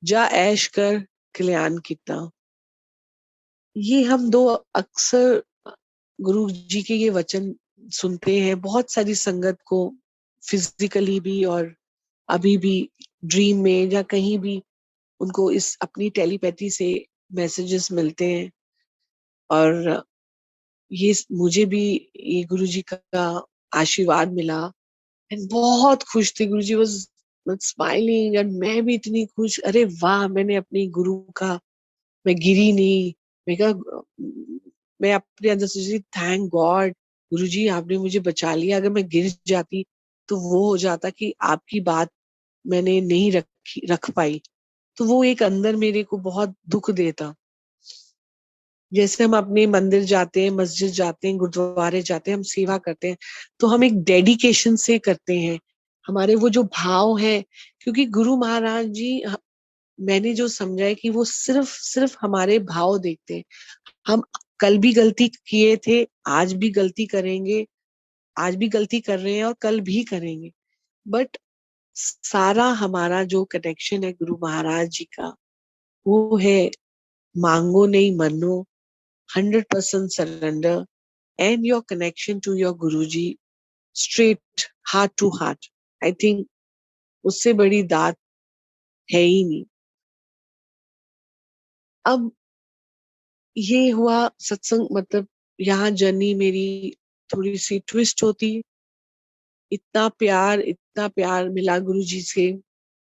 जा ऐश कर, कल्याण कितना। ये हम दो अक्सर गुरु जी के ये वचन सुनते हैं बहुत सारी संगत को, फिजिकली भी और अभी भी ड्रीम में या कहीं भी उनको इस अपनी टेलीपैथी से मैसेजेस मिलते हैं। और ये मुझे भी ये गुरुजी का आशीर्वाद मिला, एंड बहुत खुश थे गुरुजी, वाज स्माइलिंग, एंड मैं भी इतनी खुश, अरे वाह, मैंने अपनी गुरु का, मैं गिरी नहीं। मैं कहा, मैं अपने अंदर से थैंक गॉड, गुरुजी आपने मुझे बचा लिया, अगर मैं गिर जाती तो वो हो जाता कि आपकी बात मैंने नहीं रख पाई, तो वो एक अंदर मेरे को बहुत दुख देता। जैसे हम अपने मंदिर जाते हैं, मस्जिद जाते हैं, गुरुद्वारे जाते हैं, हम सेवा करते हैं, तो हम एक डेडिकेशन से करते हैं, हमारे वो जो भाव है, क्योंकि गुरु महाराज जी, मैंने जो समझा है कि वो सिर्फ सिर्फ हमारे भाव देखते हैं। हम कल भी गलती किए थे, आज भी गलती करेंगे, आज भी गलती कर रहे हैं और कल भी करेंगे, बट सारा हमारा जो कनेक्शन है गुरु महाराज जी का, वो है मांगो नहीं मनो, 100% surrender, and your connection to your Guru ji, straight heart to heart. I think उससे बड़ी दात है ही नहीं। अब ये हुआ सत्संग, मतलब यहाँ जर्नी मेरी थोड़ी सी ट्विस्ट होती। इतना प्यार मिला गुरु जी से,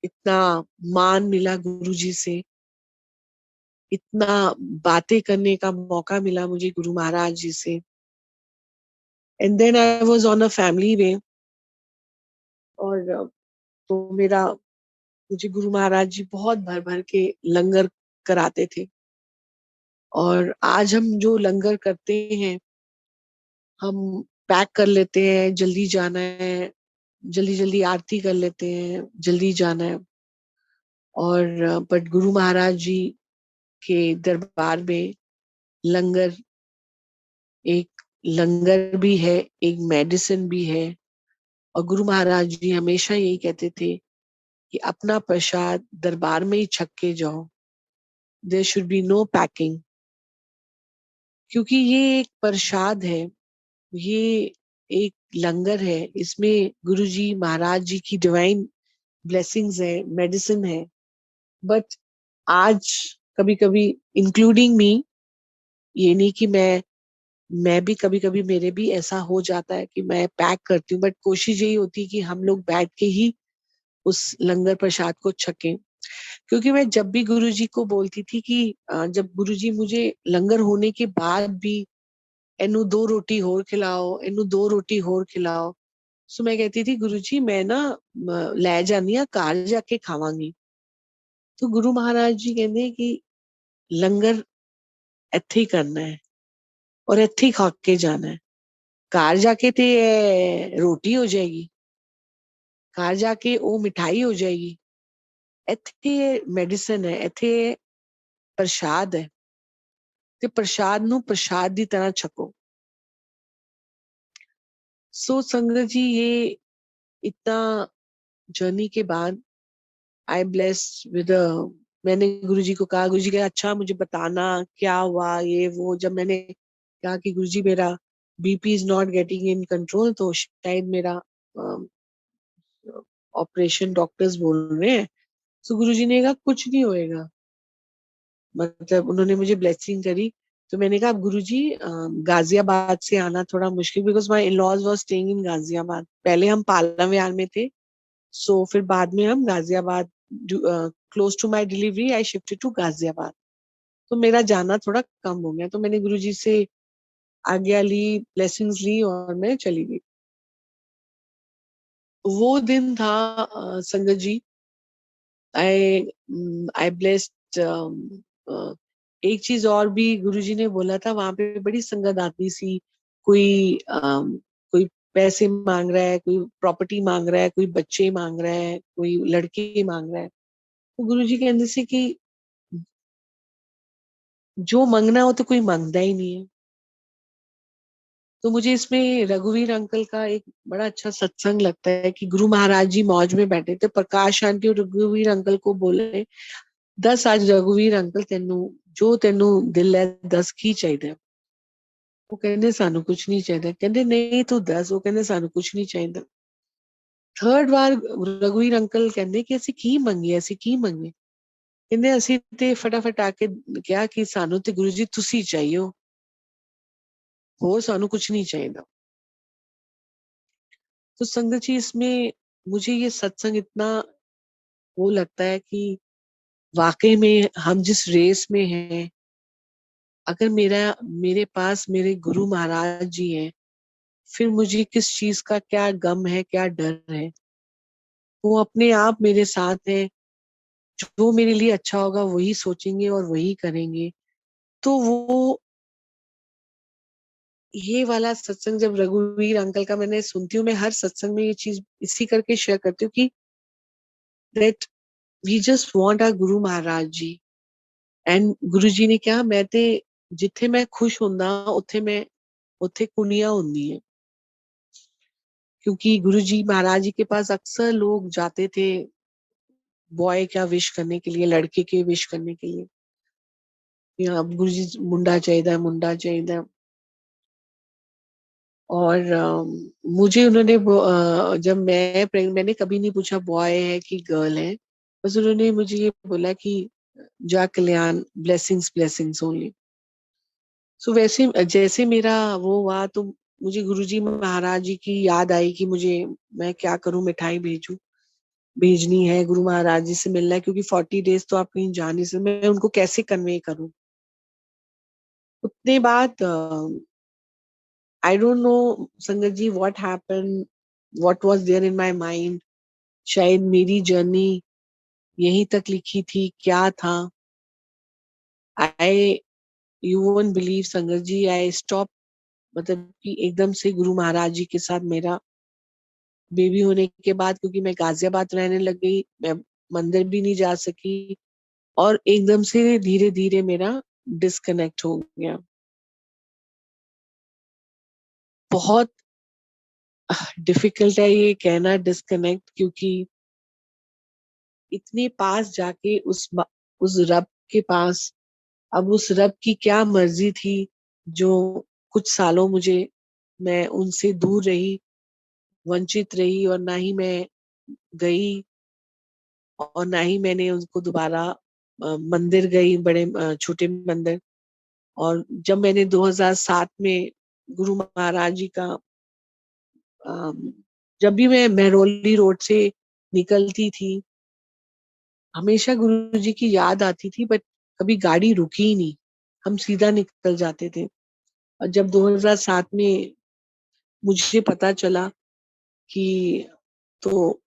इतना मान मिला गुरु जी से, इतना बातें करने का मौका मिला मुझे गुरु महाराज जी से। And then I was on a family way, और तो मेरा मुझे गुरु महाराज जी बहुत भर भर के लंगर कराते थे। और आज हम जो लंगर करते हैं, हम पैक कर लेते हैं, जल्दी जाना है, जल्दी जल्दी आरती कर लेते हैं, जल्दी जाना है। और बट गुरु महाराज जी के दरबार में लंगर एक लंगर भी है, एक मेडिसिन भी है। और गुरु महाराज जी हमेशा यही कहते थे कि अपना प्रसाद दरबार में ही छक के जाओ, there should be no packing. क्योंकि ये एक प्रसाद है, ये एक लंगर है, इसमें गुरु जी महाराज जी की डिवाइन ब्लेसिंग्स है, मेडिसिन है। बट आज कभी कभी, इंक्लूडिंग मी, ये नहीं कि मैं भी कभी कभी मेरे भी ऐसा हो जाता है कि मैं पैक करती हूँ, बट कोशिश यही होती है कि हम लोग बैठ के ही उस लंगर प्रसाद को छकें। क्योंकि मैं जब भी गुरुजी को बोलती थी कि जब गुरुजी मुझे लंगर होने के बाद भी एनु 2 रोटी होर खिलाओ, एनु 2 रोटी होर खिलाओ, सो मैं कहती थी गुरुजी मैं ना ले जानी आ, घर जाके खावांगी। तो गुरु महाराज जी कहते कि लंगर ਇੱਥੇ ही करना है और ਇੱਥੇ ही खा के जाना है। घर जाके ते रोटी हो जाएगी, घर जाके वो मिठाई हो जाएगी, ਇੱਥੇ मेडिसिन है, ਇੱਥੇ प्रसाद है, ते प्रसाद नु प्रसाद की तरह छको। सो संगत जी, ये इतना जर्नी के बाद आई ब्लेस्ड विद, मैंने गुरुजी को कहा, गुरुजी कहा अच्छा मुझे बताना क्या हुआ ये वो। जब मैंने कहा कि गुरुजी मेरा BP is not getting in control, तो शायद मेरा ऑपरेशन डॉक्टर्स बोल रहे हैं। तो गुरुजी ने कहा कुछ नहीं होएगा, मतलब उन्होंने मुझे ब्लेसिंग करी। तो मैंने कहा गुरुजी गाजियाबाद से आना थोड़ा मुश्किल, because my in laws was staying in Ghaziabad. पहले हम पालना विहार में थे, सो फिर बाद में हम Ghaziabad, close to my delivery I shifted to Ghaziabad. तो मेरा जाना थोड़ा कम हो गया, तो मैंने गुरुजी से आज्ञा ली, ब्लेसिंग्स ली और मैं चली गई। वो दिन था संगत जी, आई आई ब्लेस्ड। एक चीज और भी गुरुजी ने बोला था, वहां पे बड़ी संगत आती सी, कोई कोई पैसे मांग रहा है, कोई प्रॉपर्टी मांग रहा है, कोई बच्चे मांग रहा है, कोई लड़के मांग रहा है। तो गुरुजी कहते से कि जो मांगना हो तो कोई मांगता ही नहीं है। तो मुझे इसमें रघुवीर अंकल का एक बड़ा अच्छा सत्संग लगता है कि गुरु महाराज जी मौज में बैठे थे, प्रकाश आंटी और रघुवीर अंकल को बोले, दस आज रघुवीर अंकल तेनू जो तेनू दिल है दस की चाहिए। वो कहने सानू कुछ नहीं चाहिए, कहते नहीं तू दस, वो कहने सानू कुछ नहीं चाहिए। थर्ड बार रघुवीर अंकल कहते कि ਅਸੀਂ ਕੀ ਮੰਗੀਏ, ਅਸੀਂ ਕੀ ਮੰਗੀਏ। ਕਹਿੰਦੇ ਅਸੀਂ ਤੇ ਫਟਾਫਟ ਆ ਕੇ ਕਿਹਾ ਕਿ ਸਾਨੂੰ ਤੇ ਗੁਰੂ ਜੀ ਤੁਸੀਂ चाहिए हो, ਹੋਰ सानू कुछ नहीं चाहिए। तो संगत जी, इसमें मुझे ये सत्संग इतना वो लगता है कि वाकई में हम जिस रेस में हैं, अगर मेरे पास मेरे गुरु महाराज जी हैं, फिर मुझे किस चीज का क्या गम है, क्या डर है। वो अपने आप मेरे साथ है, जो मेरे लिए अच्छा होगा वही सोचेंगे और वही करेंगे। तो वो ये वाला सत्संग जब रघुवीर अंकल का मैंने सुनती हूँ, मैं हर सत्संग में ये चीज इसी करके शेयर करती हूँ कि that we just want our guru Maharaj ji. And गुरु जी ने कहा मैं ते जिथे मैं खुश हुंदा उथे मैं उथे कुड़ियां हुंदी है। क्योंकि गुरुजी महाराज जी के पास अक्सर लोग जाते थे बॉय का विश करने के लिए, लड़के के विश करने के लिए, या गुरुजी मुंडा चाहिए, मुंडा चाहिए। और मुझे उन्होंने जब मैंने कभी नहीं पूछा बॉय है कि गर्ल है, बस उन्होंने मुझे ये बोला कि जा कल्याण, ब्लेसिंग्स ब्लेसिंग्स ओनली। सो वैसे जैसे मेरा वो हुआ तो मुझे गुरुजी महाराज जी की याद आई कि मुझे, मैं क्या करूं, मिठाई भेजनी है, गुरु महाराज जी से मिलना है, क्योंकि 40 डेज तो आप कहीं जा नहीं सकते, मैं उनको कैसे कन्वे करूं। उतने बाद आई don't know sangat ji what happen, what was there in my mind. शायद मेरी जर्नी यहीं तक लिखी थी, क्या था। आई यू वोंट बिलीव संगत जी, आई स्टॉप, मतलब कि एकदम से गुरु महाराज जी के साथ मेरा बेबी होने के बाद, क्योंकि मैं गाजियाबाद रहने लग गई, मैं मंदिर भी नहीं जा सकी, और एकदम से धीरे धीरे मेरा डिस्कनेक्ट हो गया। बहुत डिफिकल्ट है ये कहना डिस्कनेक्ट, क्योंकि इतने पास जाके उस रब के पास, अब उस रब की क्या मर्जी थी जो कुछ सालों मैं उनसे दूर रही, वंचित रही, और ना ही मैं गई, और ना ही मैंने उनको दोबारा मंदिर गई, बड़े छोटे मंदिर। और जब मैंने 2007 में गुरु महाराज जी का, जब भी मैं मेहरौली रोड से निकलती थी, हमेशा गुरु जी की याद आती थी, बट कभी गाड़ी रुकी ही नहीं, हम सीधा निकल जाते थे। और जब 2007 में मुझे पता चला कि, तो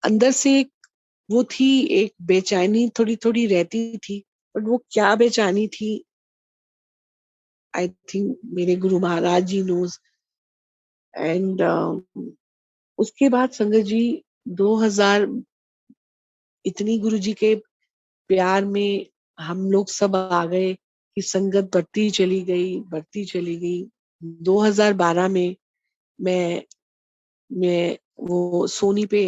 अंदर से वो थी, एक बेचैनी थोड़ी थोड़ी रहती थी, बट वो क्या बेचैनी थी, आई थिंक मेरे गुरु महाराज जी नोज। एंड उसके बाद संगत जी 2000, इतनी गुरु जी के प्यार में हम लोग सब आ गए कि संगत बढ़ती चली गई। 2012 में मैं मैं वो सोनी पे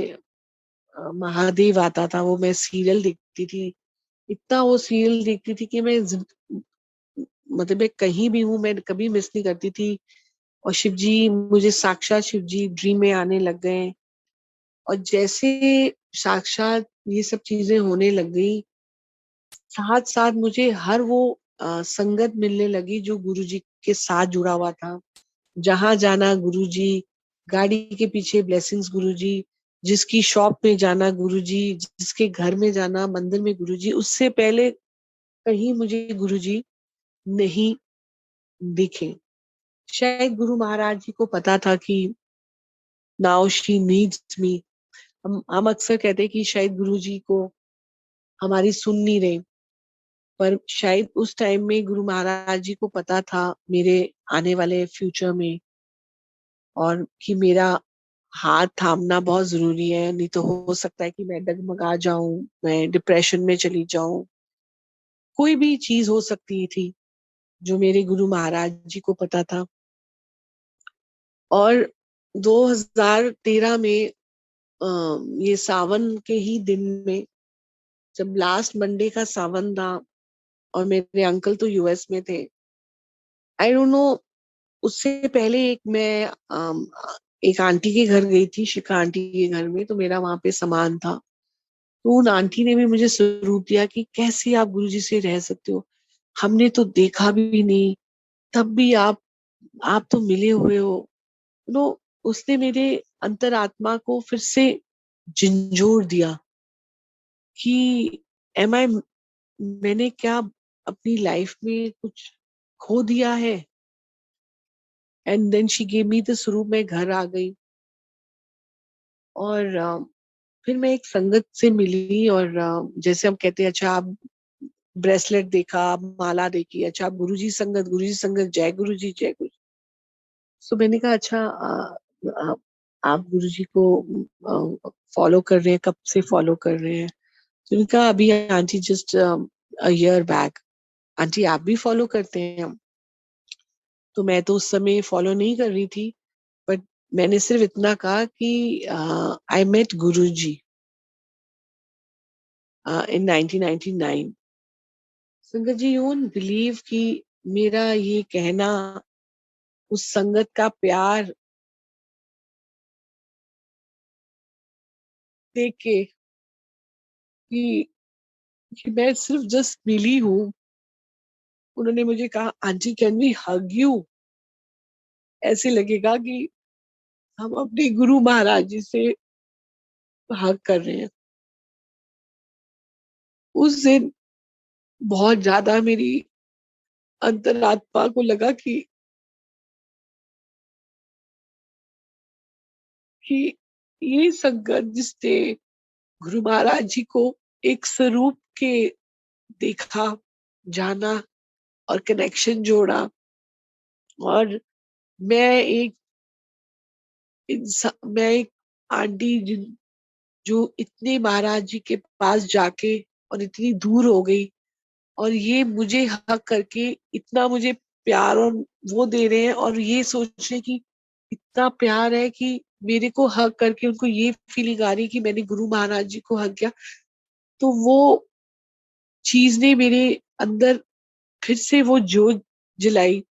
महादेव आता था, वो मैं सीरियल देखती थी, इतना वो सीरियल देखती थी कि मतलब मैं कहीं भी हूँ, मैं कभी मिस नहीं करती थी। और शिव जी, मुझे साक्षात शिव जी ड्रीम में आने लग गए। और जैसे साक्षात ये सब चीजें होने लग गई, साथ साथ मुझे हर वो संगत मिलने लगी जो गुरुजी के साथ जुड़ा हुआ था। जहां जाना गुरुजी, गाड़ी के पीछे ब्लेसिंग्स गुरुजी, जिसकी शॉप में जाना गुरुजी, जिसके घर में जाना, मंदिर में गुरुजी, उससे पहले कहीं मुझे गुरुजी नहीं दिखे। शायद गुरु महाराज जी को पता था कि नाउ शी नीड्स मी। हम अक्सर कहते हैं कि शायद गुरुजी को हमारी सुन नहीं रहे, पर शायद उस टाइम में गुरु महाराज जी को पता था मेरे आने वाले फ्यूचर में, और कि मेरा हाथ थामना बहुत जरूरी है, नहीं तो हो सकता है कि मैं डगमगा जाऊं, मैं डिप्रेशन में चली जाऊं, कोई भी चीज हो सकती थी, जो मेरे गुरु महाराज जी को पता था। और 2013 में ये सावन के ही दिन में, जब लास्ट मंडे का सावन था, और मेरे अंकल तो यूएस में थे, आई डोंट नो, उससे पहले एक आंटी के घर गई थी, शिखा आंटी के घर में, तो मेरा वहां पे सामान था, तो उन आंटी ने भी मुझे स्वरूप दिया कि कैसे आप गुरुजी से रह सकते हो, हमने तो देखा भी नहीं, तब भी आप तो मिले हुए हो। नो, उसने मेरे अंतरात्मा को फिर से झंझोर दिया कि एम आई, मैंने क्या अपनी लाइफ में कुछ खो दिया है। And then she gave me the swaroop, मैं घर आ गई, और फिर मैं एक संगत से मिली, और जैसे हम कहते हैं, अच्छा आप ब्रेसलेट देखा, आप माला देखी, अच्छा आप गुरुजी संगत, जय गुरु जी, जय गुरु। सो मैंने कहा अच्छा, आप गुरुजी को फॉलो कर रहे हैं, कब से फॉलो कर रहे हैं? तो उन्होंने कहा अभी aunty, just a year back. Aunty आप भी फॉलो करते हैं? तो मैं तो उस समय फॉलो नहीं कर रही थी, बट मैंने सिर्फ इतना कहा कि आई मेट गुरुजी इन 1999। संगत जी, यू वोंट बिलीव कि मेरा ये कहना, उस संगत का प्यार देख के कि, मैं सिर्फ जस्ट मिली हूँ, उन्होंने मुझे कहा aunty can we hug you, ऐसे लगेगा कि हम अपने गुरु महाराज जी से हग कर रहे हैं। उस दिन बहुत ज्यादा मेरी अंतरात्मा को लगा कि ये संगत जिसने गुरु महाराज जी को एक स्वरूप के देखा, जाना और कनेक्शन जोड़ा, और मैं एक मैं एक आंटी जो इतने महाराज जी के पास जाके और इतनी दूर हो गई, और ये मुझे हक करके इतना मुझे प्यार और वो दे रहे हैं, और ये सोच रहे कि इतना प्यार है कि मेरे को हक करके उनको ये फीलिंग आ रही कि मैंने गुरु महाराज जी को हक किया। तो वो चीज ने मेरे अंदर फिर से वो जोत जलाई,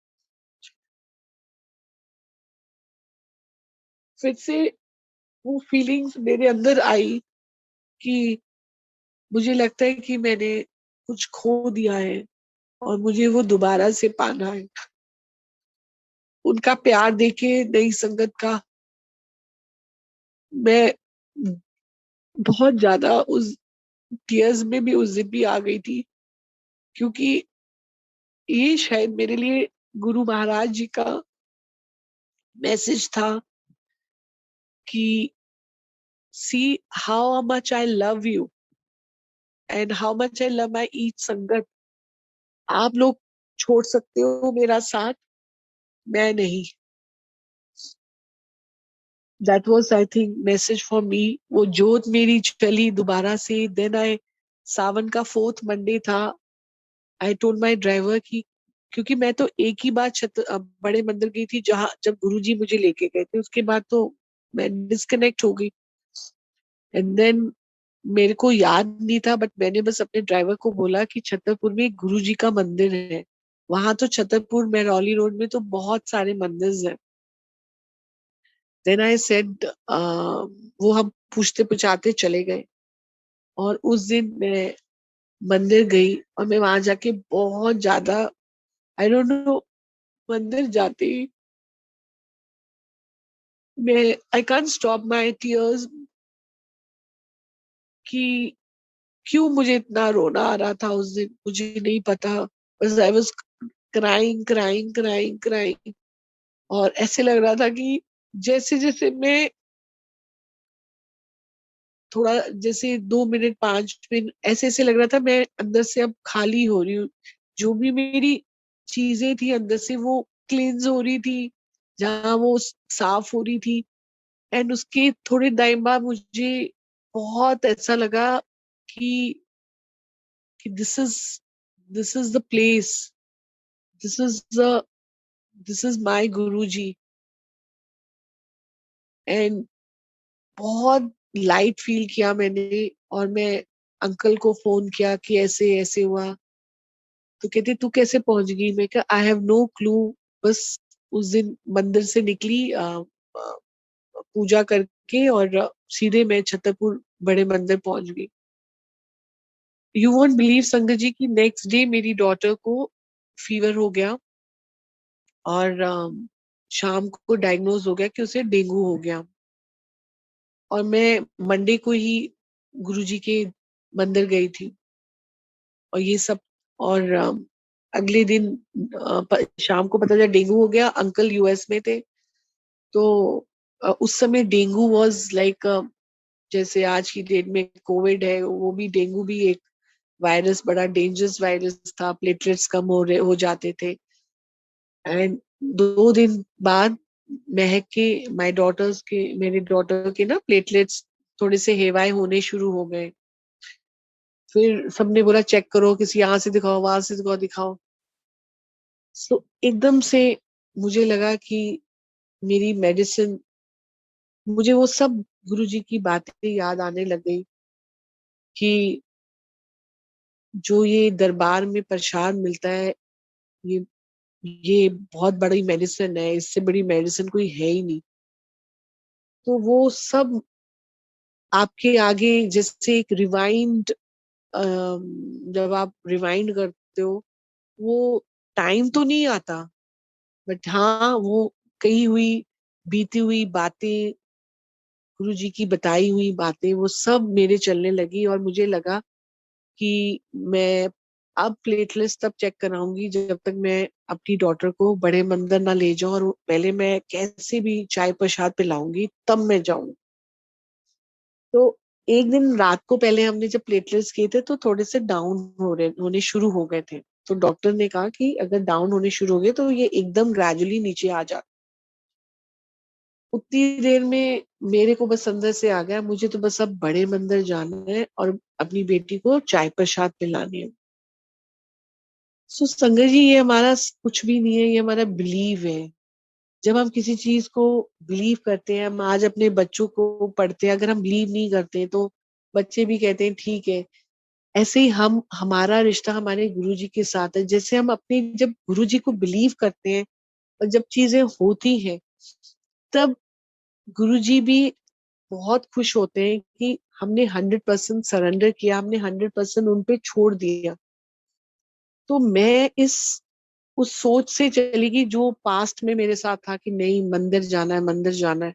फिर से वो फीलिंग्स मेरे अंदर आई कि मुझे लगता है कि मैंने कुछ खो दिया है और मुझे वो दोबारा से पाना है। उनका प्यार देके नई संगत का मैं बहुत ज्यादा उस टीयर्स में भी उस दिन भी आ गई थी, क्योंकि ये शायद मेरे लिए गुरु महाराज जी का मैसेज था कि see how much I love you and how much I love my each संगत। आप लोग छोड़ सकते हो मेरा साथ, मैं नहीं। That was I think message for me. वो जोत मेरी चली दोबारा से। देन आई, सावन का 4th मंडे था, आई टोल्ड माई ड्राइवर कि, क्योंकि मैं तो एक ही बार बड़े मंदिर गई थी जहां जब गुरुजी मुझे लेके गए थे, उसके बाद तो मैं डिस्कनेक्ट हो गई। एंड देन मेरे को याद नहीं था, बट मैंने बस अपने ड्राइवर को बोला कि छतरपुर में एक गुरु जी का मंदिर है। वहां तो छतरपुर मेहरौली रोड में तो बहुत सारे मंदिर हैं। देन आई सेड, वो हम पूछते पुछाते चले गए, और उस दिन मैं मंदिर गई, और मैं वहां जाके बहुत ज्यादा, आई डोंट नो, मंदिर जाते ही मैं, I can't stop my tears कि क्यों मुझे इतना रोना आ रहा था उस दिन, मुझे नहीं पता। बस I was crying crying crying crying, और ऐसे लग रहा था कि जैसे जैसे मैं थोड़ा, जैसे 2 मिनट 5 मिनट ऐसे ऐसे लग रहा था मैं अंदर से अब खाली हो रही हूँ। जो भी मेरी चीजें थी अंदर से वो क्लींस हो रही थी, जहाँ वो साफ हो रही थी। एंड उसके थोड़े टाइम बाद मुझे बहुत ऐसा लगा कि this is the place, this is the this is my Guruji. And बहुत लाइट फील किया मैंने, और मैं अंकल को फोन किया कि ऐसे ऐसे हुआ। तो कहते तू कैसे पहुंच गई? मैं कहा आई हैव नो क्लू। बस उस दिन मंदिर से निकली, पूजा करके, और सीधे मैं छतरपुर बड़े मंदिर पहुंच गई। यू वोंट बिलीव संगत जी की नेक्स्ट डे मेरी डॉटर को फीवर हो गया, और शाम को डायग्नोज हो गया कि उसे डेंगू हो गया। और मैं मंडे को ही गुरुजी के मंदिर गई थी, और ये सब, और अगले दिन शाम को पता चला डेंगू हो गया। अंकल यूएस में थे, तो उस समय डेंगू वाज लाइक, जैसे आज की डेट में कोविड है, वो भी डेंगू भी एक वायरस, बड़ा डेंजरस वायरस था। प्लेटलेट्स कम हो जाते थे। एंड 2 दिन बाद महक के, माय डॉटर्स के, मेरे डॉटर के ना प्लेटलेट्स थोड़े से हेवाए होने शुरू हो गए। फिर सबने बोला चेक करो, किसी यहाँ से दिखाओ, वहां से दिखाओ दिखाओ। सो एकदम से मुझे लगा कि मेरी मेडिसिन मुझे वो सब गुरुजी की बातें याद आने लग गई कि जो ये दरबार में प्रसाद मिलता है, ये ये बहुत बड़ी मेडिसिन है, इससे बड़ी मेडिसिन कोई है ही नहीं। तो वो सब आपके आगे जैसे एक रिवाइंड, जब आप रिवाइंड करते हो, वो टाइम तो नहीं आता, बट हाँ वो कही हुई बीती हुई बातें, गुरु जी की बताई हुई बातें, वो सब मेरे चलने लगी। और मुझे लगा कि मैं अब प्लेटलेट्स तब चेक कराऊंगी जब तक मैं अपनी डॉटर को बड़े मंदिर ना ले जाऊं, और पहले मैं कैसे भी चाय प्रसाद पिलाऊंगी तब मैं जाऊं। तो एक दिन रात को पहले हमने जब प्लेटलेट्स किए थे तो थोड़े से डाउन होने शुरू हो गए थे। तो डॉक्टर ने कहा कि अगर डाउन होने शुरू हो गए तो ये एकदम ग्रेजुअली नीचे आ जाता। उतनी देर में मेरे को बस अंदर से आ गया, मुझे तो बस अब बड़े मंदिर जाना है और अपनी बेटी को चाय प्रसाद पिलानी है। सो संगत जी, ये हमारा कुछ भी नहीं है, ये हमारा बिलीव है। जब हम किसी चीज को बिलीव करते हैं, हम आज अपने बच्चों को पढ़ते हैं, अगर हम बिलीव नहीं करते तो बच्चे भी कहते हैं ठीक है। ऐसे ही हम हमारा रिश्ता हमारे गुरुजी के साथ है। जैसे हम अपने जब गुरुजी को बिलीव करते हैं और जब चीजें होती हैं, तब गुरुजी भी बहुत खुश होते हैं कि हमने 100% सरेंडर किया, हमने 100% उन पे छोड़ दिया। तो मैं इस उस सोच से चली गई जो पास्ट में मेरे साथ था कि नहीं, मंदिर जाना है, मंदिर जाना है,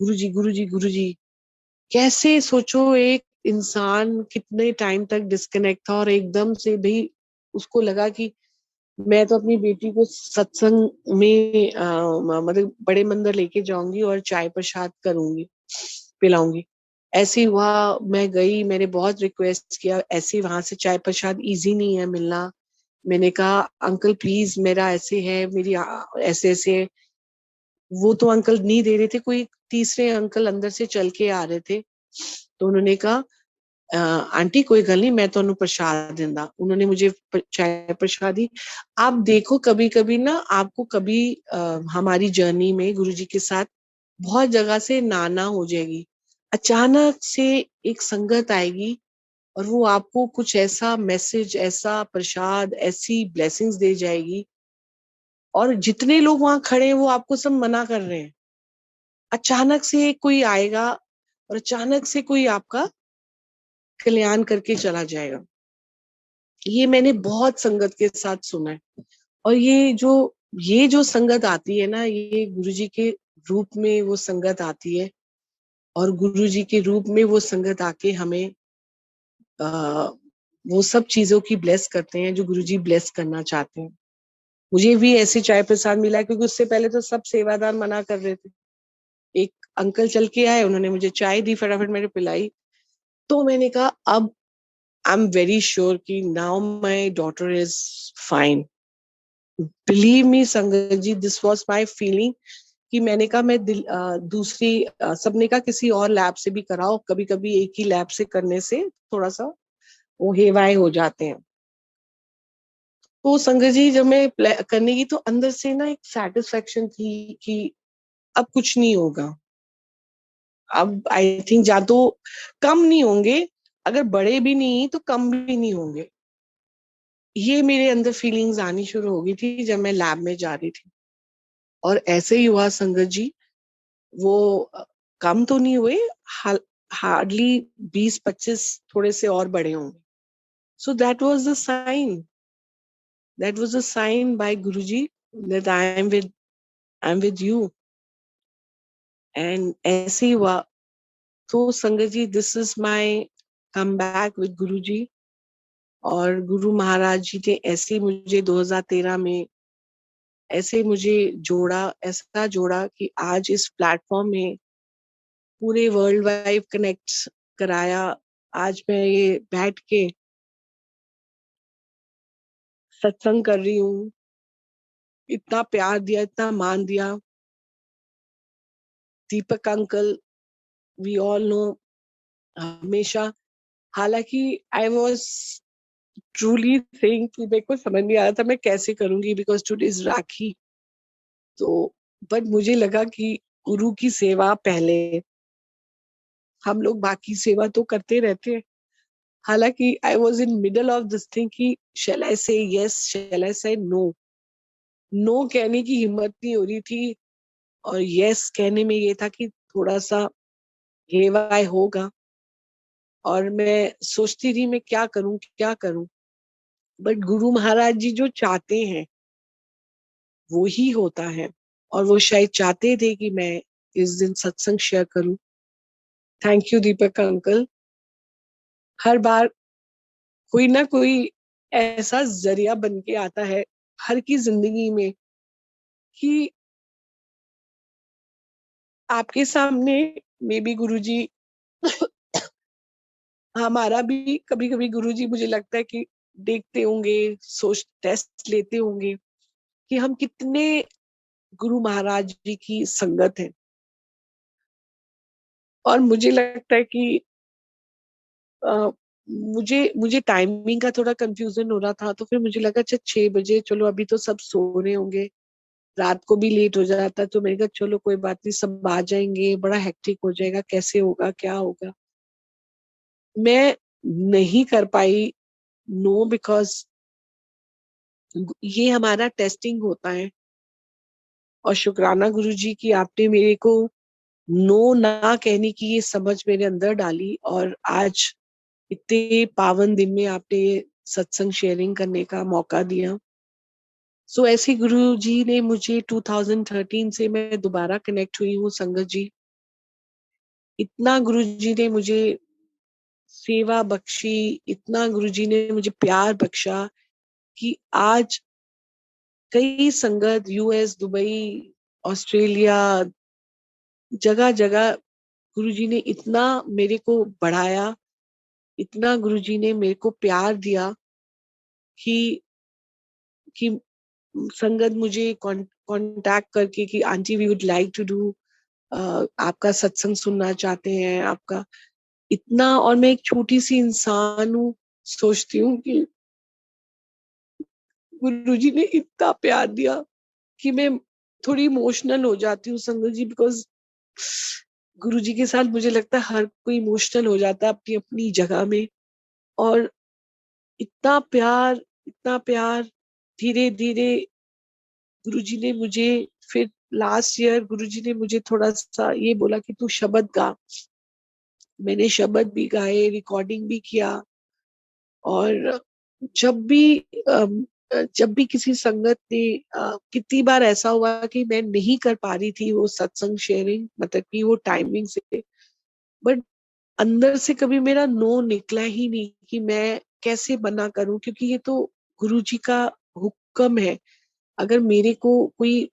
गुरुजी गुरुजी गुरुजी। कैसे सोचो, एक इंसान कितने टाइम तक डिस्कनेक्ट था और एकदम से भी उसको लगा कि मैं तो अपनी बेटी को सत्संग में मतलब बड़े मंदिर लेके जाऊंगी और चाय प्रसाद करूंगी, पिलाऊंगी। ऐसे हुआ, मैं गई, मैंने बहुत रिक्वेस्ट किया, ऐसे वहां से चाय प्रसाद इजी नहीं है मिलना। मैंने कहा अंकल प्लीज, मेरा ऐसे है, मेरी ऐसे ऐसे। वो तो अंकल नहीं दे रहे थे, कोई तीसरे अंकल अंदर से चल के आ रहे थे। तो उन्होंने कहा आंटी कोई गल नहीं, मैं तो प्रसाद दिंदा। उन्होंने मुझे चाय प्रसाद दी। आप देखो, कभी कभी ना आपको कभी हमारी जर्नी में गुरुजी के साथ बहुत जगह से ना हो जाएगी, अचानक से एक संगत आएगी और वो आपको कुछ ऐसा मैसेज, ऐसा प्रसाद, ऐसी ब्लेसिंग्स दे जाएगी। और जितने लोग वहां खड़े हैं वो आपको सब मना कर रहे हैं, अचानक से कोई आएगा और अचानक से कोई आपका कल्याण करके चला जाएगा। ये मैंने बहुत संगत के साथ सुना है। और ये जो संगत आती है ना, ये गुरुजी के रूप में वो संगत आती है। और गुरुजी के रूप में वो संगत आके हमें आ, वो सब चीजों की ब्लेस करते हैं जो गुरुजी ब्लेस करना चाहते हैं। मुझे भी ऐसे चाय प्रसाद मिला है, क्योंकि उससे पहले तो सब सेवादार मना कर रहे थे। एक अंकल चल के आए, उन्होंने मुझे चाय दी, फटाफट मैंने पिलाई। तो मैंने कहा अब आई एम वेरी श्योर कि now my daughter is fine. Believe me संगत जी, दिस वॉज माई फीलिंग। कि मैंने कहा मैं दूसरी सबने कहा किसी और लैब से भी कराओ, कभी कभी एक ही लैब से करने से थोड़ा सा वो हेवाए हो जाते हैं। तो संगत जी, जब मैं करने की तो अंदर से ना एक सेटिस्फेक्शन थी कि अब कुछ नहीं होगा। अब आई थिंक जा तो कम नहीं होंगे, अगर बड़े भी नहीं तो कम भी नहीं होंगे। ये मेरे अंदर फीलिंग्स आनी शुरू हो गई थी जब मैं लैब में जा रही थी। और ऐसे ही हुआ संगत जी, वो कम तो नहीं हुए, हार्डली 20-25 थोड़े से और बड़े होंगे। So that was the sign by Guruji that I am with you. And ऐसे ही हुआ। तो संगत जी, this is my come back with Guruji. और गुरु महाराज जी ने ऐसे मुझे 2013 में ऐसे मुझे जोड़ा, ऐसा जोड़ा कि आज इस प्लेटफॉर्म में पूरे वर्ल्ड वाइड कनेक्ट कराया। आज मैं ये बैठ के सत्संग कर रही हूँ। इतना प्यार दिया, इतना मान दिया। दीपक अंकल, वी ऑल नो, हमेशा, हालांकि आई वॉज ट्रूली सेइंग कि मेरे को समझ नहीं आ रहा था मैं कैसे करूंगी, बिकॉज टुडे इज राखी। तो बट मुझे लगा कि गुरु की सेवा पहले, हम लोग बाकी सेवा तो करते रहते हैं। हालांकि I was in middle of this thing कि शैल आई से यस, शैल आई से नो। नो कहने की हिम्मत नहीं हो रही थी, और यस कहने में ये था कि थोड़ा सा हेवाय होगा। और मैं सोचती थी मैं क्या करूं क्या करूं, बट गुरु महाराज जी जो चाहते हैं वो ही होता है। और वो शायद चाहते थे कि मैं इस दिन सत्संग शेयर करूं। Thank you Deepak uncle. हर बार कोई ना कोई ऐसा जरिया बन के आता है हर की जिंदगी में कि आपके सामने मे बी गुरुजी हमारा भी कभी कभी गुरुजी मुझे लगता है कि देखते होंगे, सोच टेस्ट लेते होंगे कि हम कितने गुरु महाराज जी की संगत है। और मुझे लगता है कि अ, मुझे मुझे टाइमिंग का थोड़ा कंफ्यूजन हो रहा था, तो फिर मुझे लगा अच्छा 6 बजे, चलो अभी तो सब सो रहे होंगे, रात को भी लेट हो जाता, तो मैंने कहा चलो कोई बात नहीं, सब आ जाएंगे, बड़ा हेक्टिक हो जाएगा, कैसे होगा क्या होगा। मैं नहीं कर पाई। नो, बिकॉज ये हमारा टेस्टिंग होता है। और शुक्राना गुरुजी की आपने मेरे को नो ना कहने की ये समझ मेरे अंदर डाली, और आज इतने पावन दिन में आपने ये सत्संग शेयरिंग करने का मौका दिया। सो ऐसे गुरु जी ने मुझे 2013 से मैं दोबारा कनेक्ट हुई हूँ संगत जी। इतना गुरु जी ने मुझे सेवा बख्शी, इतना गुरु जी ने मुझे प्यार बख्शा कि आज कई संगत यूएस, दुबई, ऑस्ट्रेलिया, जगह जगह गुरुजी ने इतना मेरे को बढ़ाया, इतना गुरुजी ने मेरे को प्यार दिया कि कि संगत मुझे कांटेक्ट करके कि aunty we would like to do, आपका सत्संग सुनना चाहते हैं आपका। इतना, और मैं एक छोटी सी इंसान हूँ, सोचती हूँ कि गुरुजी ने इतना प्यार दिया कि मैं थोड़ी इमोशनल हो जाती हूँ संगत जी, बिकॉज गुरुजी के साथ मुझे लगता है हर कोई इमोशनल हो जाता है अपनी अपनी जगह में। और इतना प्यार, इतना प्यार, धीरे धीरे गुरुजी ने मुझे फिर लास्ट ईयर गुरुजी ने मुझे थोड़ा सा ये बोला कि तू शब्द गा। मैंने शब्द भी गाए, रिकॉर्डिंग भी किया। और जब भी जब भी किसी संगत ने कितनी बार ऐसा हुआ कि मैं नहीं कर पा रही थी वो सत्संग शेयरिंग, मतलब कि वो टाइमिंग से, बट अंदर से कभी मेरा नो निकला ही नहीं कि मैं कैसे मना करूं, क्योंकि ये तो गुरु जी का हुक्म है। अगर मेरे को कोई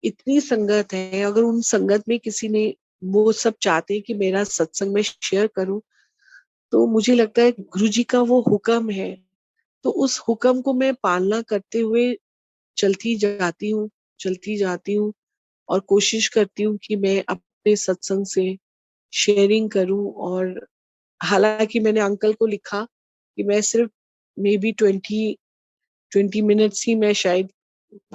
इतनी संगत है, अगर उन संगत में किसी ने वो सब चाहते हैं कि मेरा सत्संग में शेयर करूं, तो मुझे लगता है गुरु जी का वो हुक्म है। तो उस हुक्म को मैं पालना करते हुए चलती जाती हूँ, चलती जाती हूँ। और कोशिश करती हूँ कि मैं अपने सत्संग से शेयरिंग करूं। और हालांकि मैंने अंकल को लिखा कि मैं सिर्फ मे बी 20 मिनट्स ही मैं शायद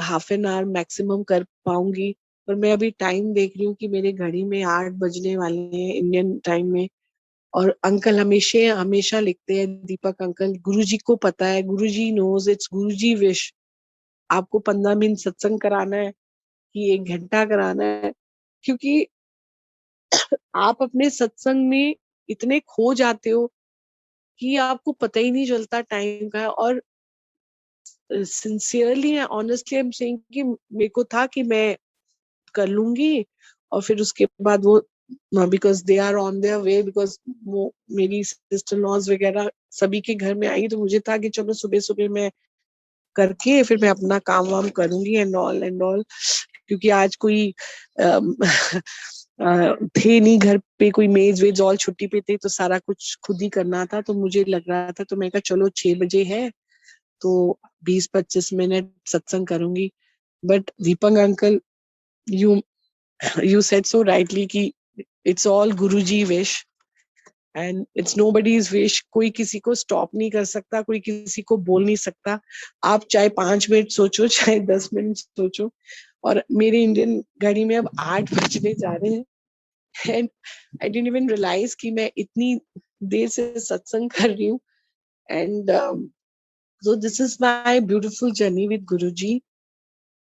हाफ एन आवर मैक्सिमम कर पाऊंगी। पर मैं अभी टाइम देख रही हूँ कि मेरे घड़ी में 8 बजने वाले हैं इंडियन टाइम में। और अंकल हमेशा हमेशा लिखते हैं, दीपक अंकल, गुरुजी को पता है, गुरुजी नोज, इट्स गुरुजी विश, आपको 15 मिनट सत्संग कराना है कि 1 घंटा कराना है। क्योंकि आप अपने सत्संग में इतने खो जाते हो कि आपको पता ही नहीं चलता टाइम का। और sincerely and honestly I am saying कि मेरे को था कि मैं कर लूंगी, और फिर उसके बाद वो, because they are on their way, because वो मेरी सिस्टर लॉज वगैरह सभी के घर में आई, तो मुझे था कि चलो सुबह सुबह मैं करके फिर मैं अपना काम वाम करूंगी एंड ऑल एंड ऑल। क्योंकि आज कोई अम, थे नहीं घर पे, कोई मेज वेज ऑल छुट्टी पे थे, तो सारा कुछ खुद ही करना था। तो मुझे लग रहा था, तो मैं कहा चलो 6 बजे है तो 20-25 मिनट सत्संग करूंगी। But Deepak uncle, you you said so rightly कि it's all Guruji wish and it's nobody's wish. कोई किसी को स्टॉप नहीं कर सकता, कोई किसी को बोल नहीं सकता। आप चाहे 5 मिनट सोचो, चाहे 10 मिनट सोचो, और मेरे इंडियन घड़ी में अब 8 बजने जा रहे हैं and I didn't even realise कि मैं इतनी देर से सत्संग कर रही हूँ and so this is my beautiful journey with Guruji.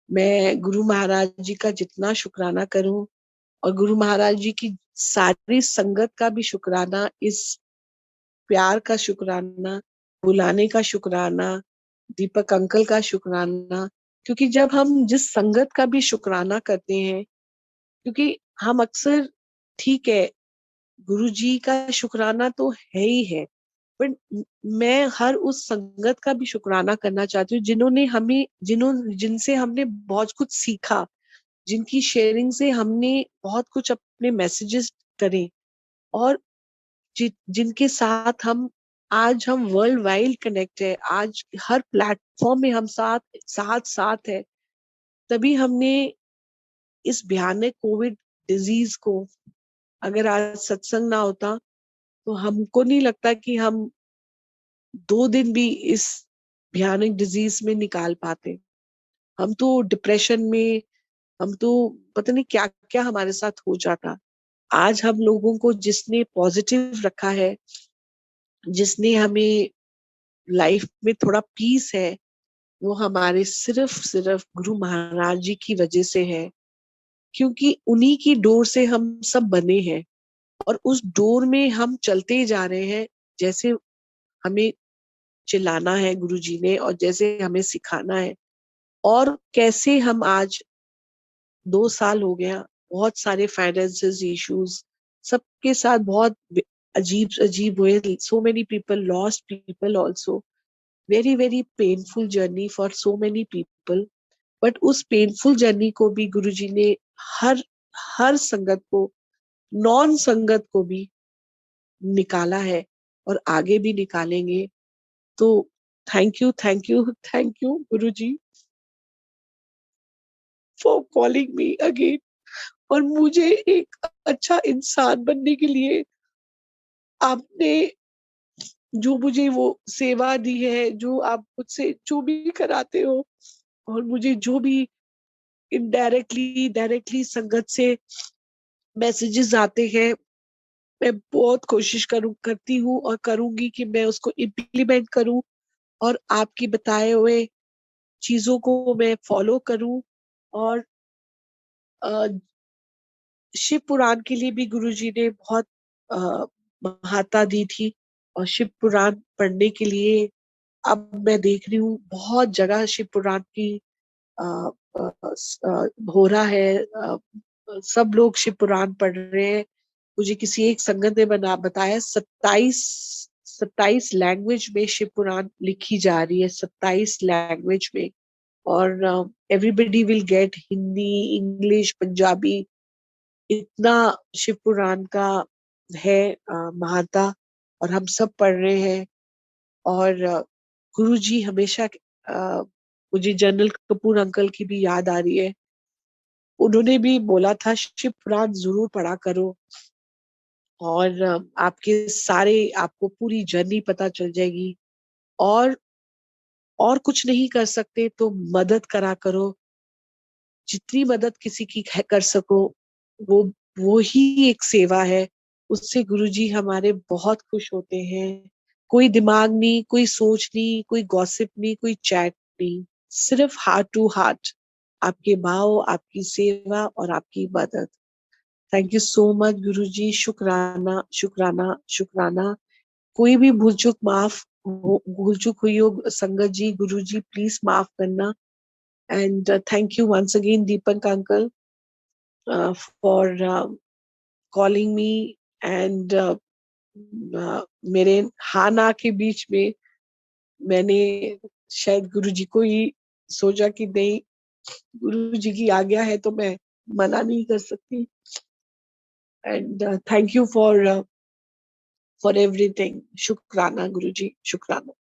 मैं गुरु महाराज जी का जितना शुक्राना करूं और गुरु महाराज जी की सारी संगत का भी शुक्राना, इस प्यार का शुक्राना, बुलाने का शुक्राना, दीपक अंकल का शुक्राना, क्योंकि जब हम जिस संगत का भी शुक्राना करते हैं, क्योंकि हम अक्सर ठीक है गुरु जी का शुक्राना तो है ही है, बट मैं हर उस संगत का भी शुक्राना करना चाहती हूँ जिन्होंने हमें जिनसे हमने बहुत कुछ सीखा, जिनकी शेयरिंग से हमने बहुत कुछ अपने मैसेजेस करे और जिनके साथ हम वर्ल्ड वाइड कनेक्ट है, आज हर प्लेटफॉर्म में हम साथ साथ साथ है। तभी हमने इस भयानक कोविड डिजीज को, अगर आज सत्संग ना होता तो हमको नहीं लगता कि हम 2 दिन भी इस भयानक डिजीज में निकाल पाते। हम तो डिप्रेशन में, हम तो पता नहीं क्या क्या हमारे साथ हो जाता। आज हम लोगों को जिसने पॉजिटिव रखा है, जिसने हमें लाइफ में थोड़ा पीस है, वो हमारे सिर्फ सिर्फ गुरु महाराज जी की वजह से है, क्योंकि उन्हीं की डोर से हम सब बने हैं और उस डोर में हम चलते जा रहे हैं, जैसे हमें चिल्लाना है गुरु जी ने और जैसे हमें सिखाना है। और कैसे हम आज 2 साल हो गया, बहुत सारे फाइनेंशियल इश्यूज सबके साथ बहुत अजीब अजीब हुए, so many people lost people also, very very painful journey for so many people. But उस पेनफुल जर्नी को भी गुरुजी ने हर हर संगत को, नॉन संगत को भी निकाला है और आगे भी निकालेंगे। तो thank you thank you thank you Guruji for calling me again, और मुझे एक अच्छा इंसान बनने के लिए आपने जो मुझे वो सेवा दी है, जो आप मुझसे जो भी कराते हो, और मुझे जो भी इनडायरेक्टली डायरेक्टली संगत से मैसेजेस आते हैं, मैं बहुत कोशिश करती हूँ और करूंगी कि मैं उसको इम्प्लीमेंट करूं और आपकी बताए हुए चीजों को मैं फॉलो करूं। और अ, शिव पुराण के लिए भी गुरुजी ने बहुत अ, महानता दी थी, और शिव पुराण पढ़ने के लिए अब मैं देख रही हूँ बहुत जगह शिव पुराण की अ, हो रहा है, सब लोग शिव पुराण पढ़ रहे हैं। मुझे किसी एक संगत ने बताया 27 लैंग्वेज में शिव पुराण लिखी जा रही है, 27 लैंग्वेज में। और everybody will get Hindi, English, Punjabi, इतना शिव पुराण का है महानता, और हम सब पढ़ रहे हैं। और गुरु जी हमेशा मुझे जनरल कपूर अंकल की भी याद आ रही है, उन्होंने भी बोला था शिव पुराण जरूर पढ़ा करो, और आपके सारे आपको पूरी जर्नी पता चल जाएगी। और और कुछ नहीं कर सकते तो मदद करा करो, जितनी मदद किसी की कर सको, वो वो ही एक सेवा है। उससे गुरुजी हमारे बहुत खुश होते हैं। कोई दिमाग नहीं, कोई सोच नहीं, कोई गॉसिप नहीं, कोई चैट नहीं, सिर्फ हार्ट टू हार्ट आपके भाव, आपकी सेवा और आपकी मदद। थैंक यू सो मच गुरुजी, शुक्राना शुक्राना शुक्राना। कोई भी भूल चूक हुई हो संगत जी, गुरुजी प्लीज माफ करना। And thank you once again, Deepak uncle, for calling me and मेरे हाँ ना के बीच में मैंने शायद गुरुजी को ही सोचा कि नहीं, गुरुजी की आज्ञा है तो मैं मना नहीं कर सकती। And thank you for everything. शुक्राना गुरुजी, शुक्राना।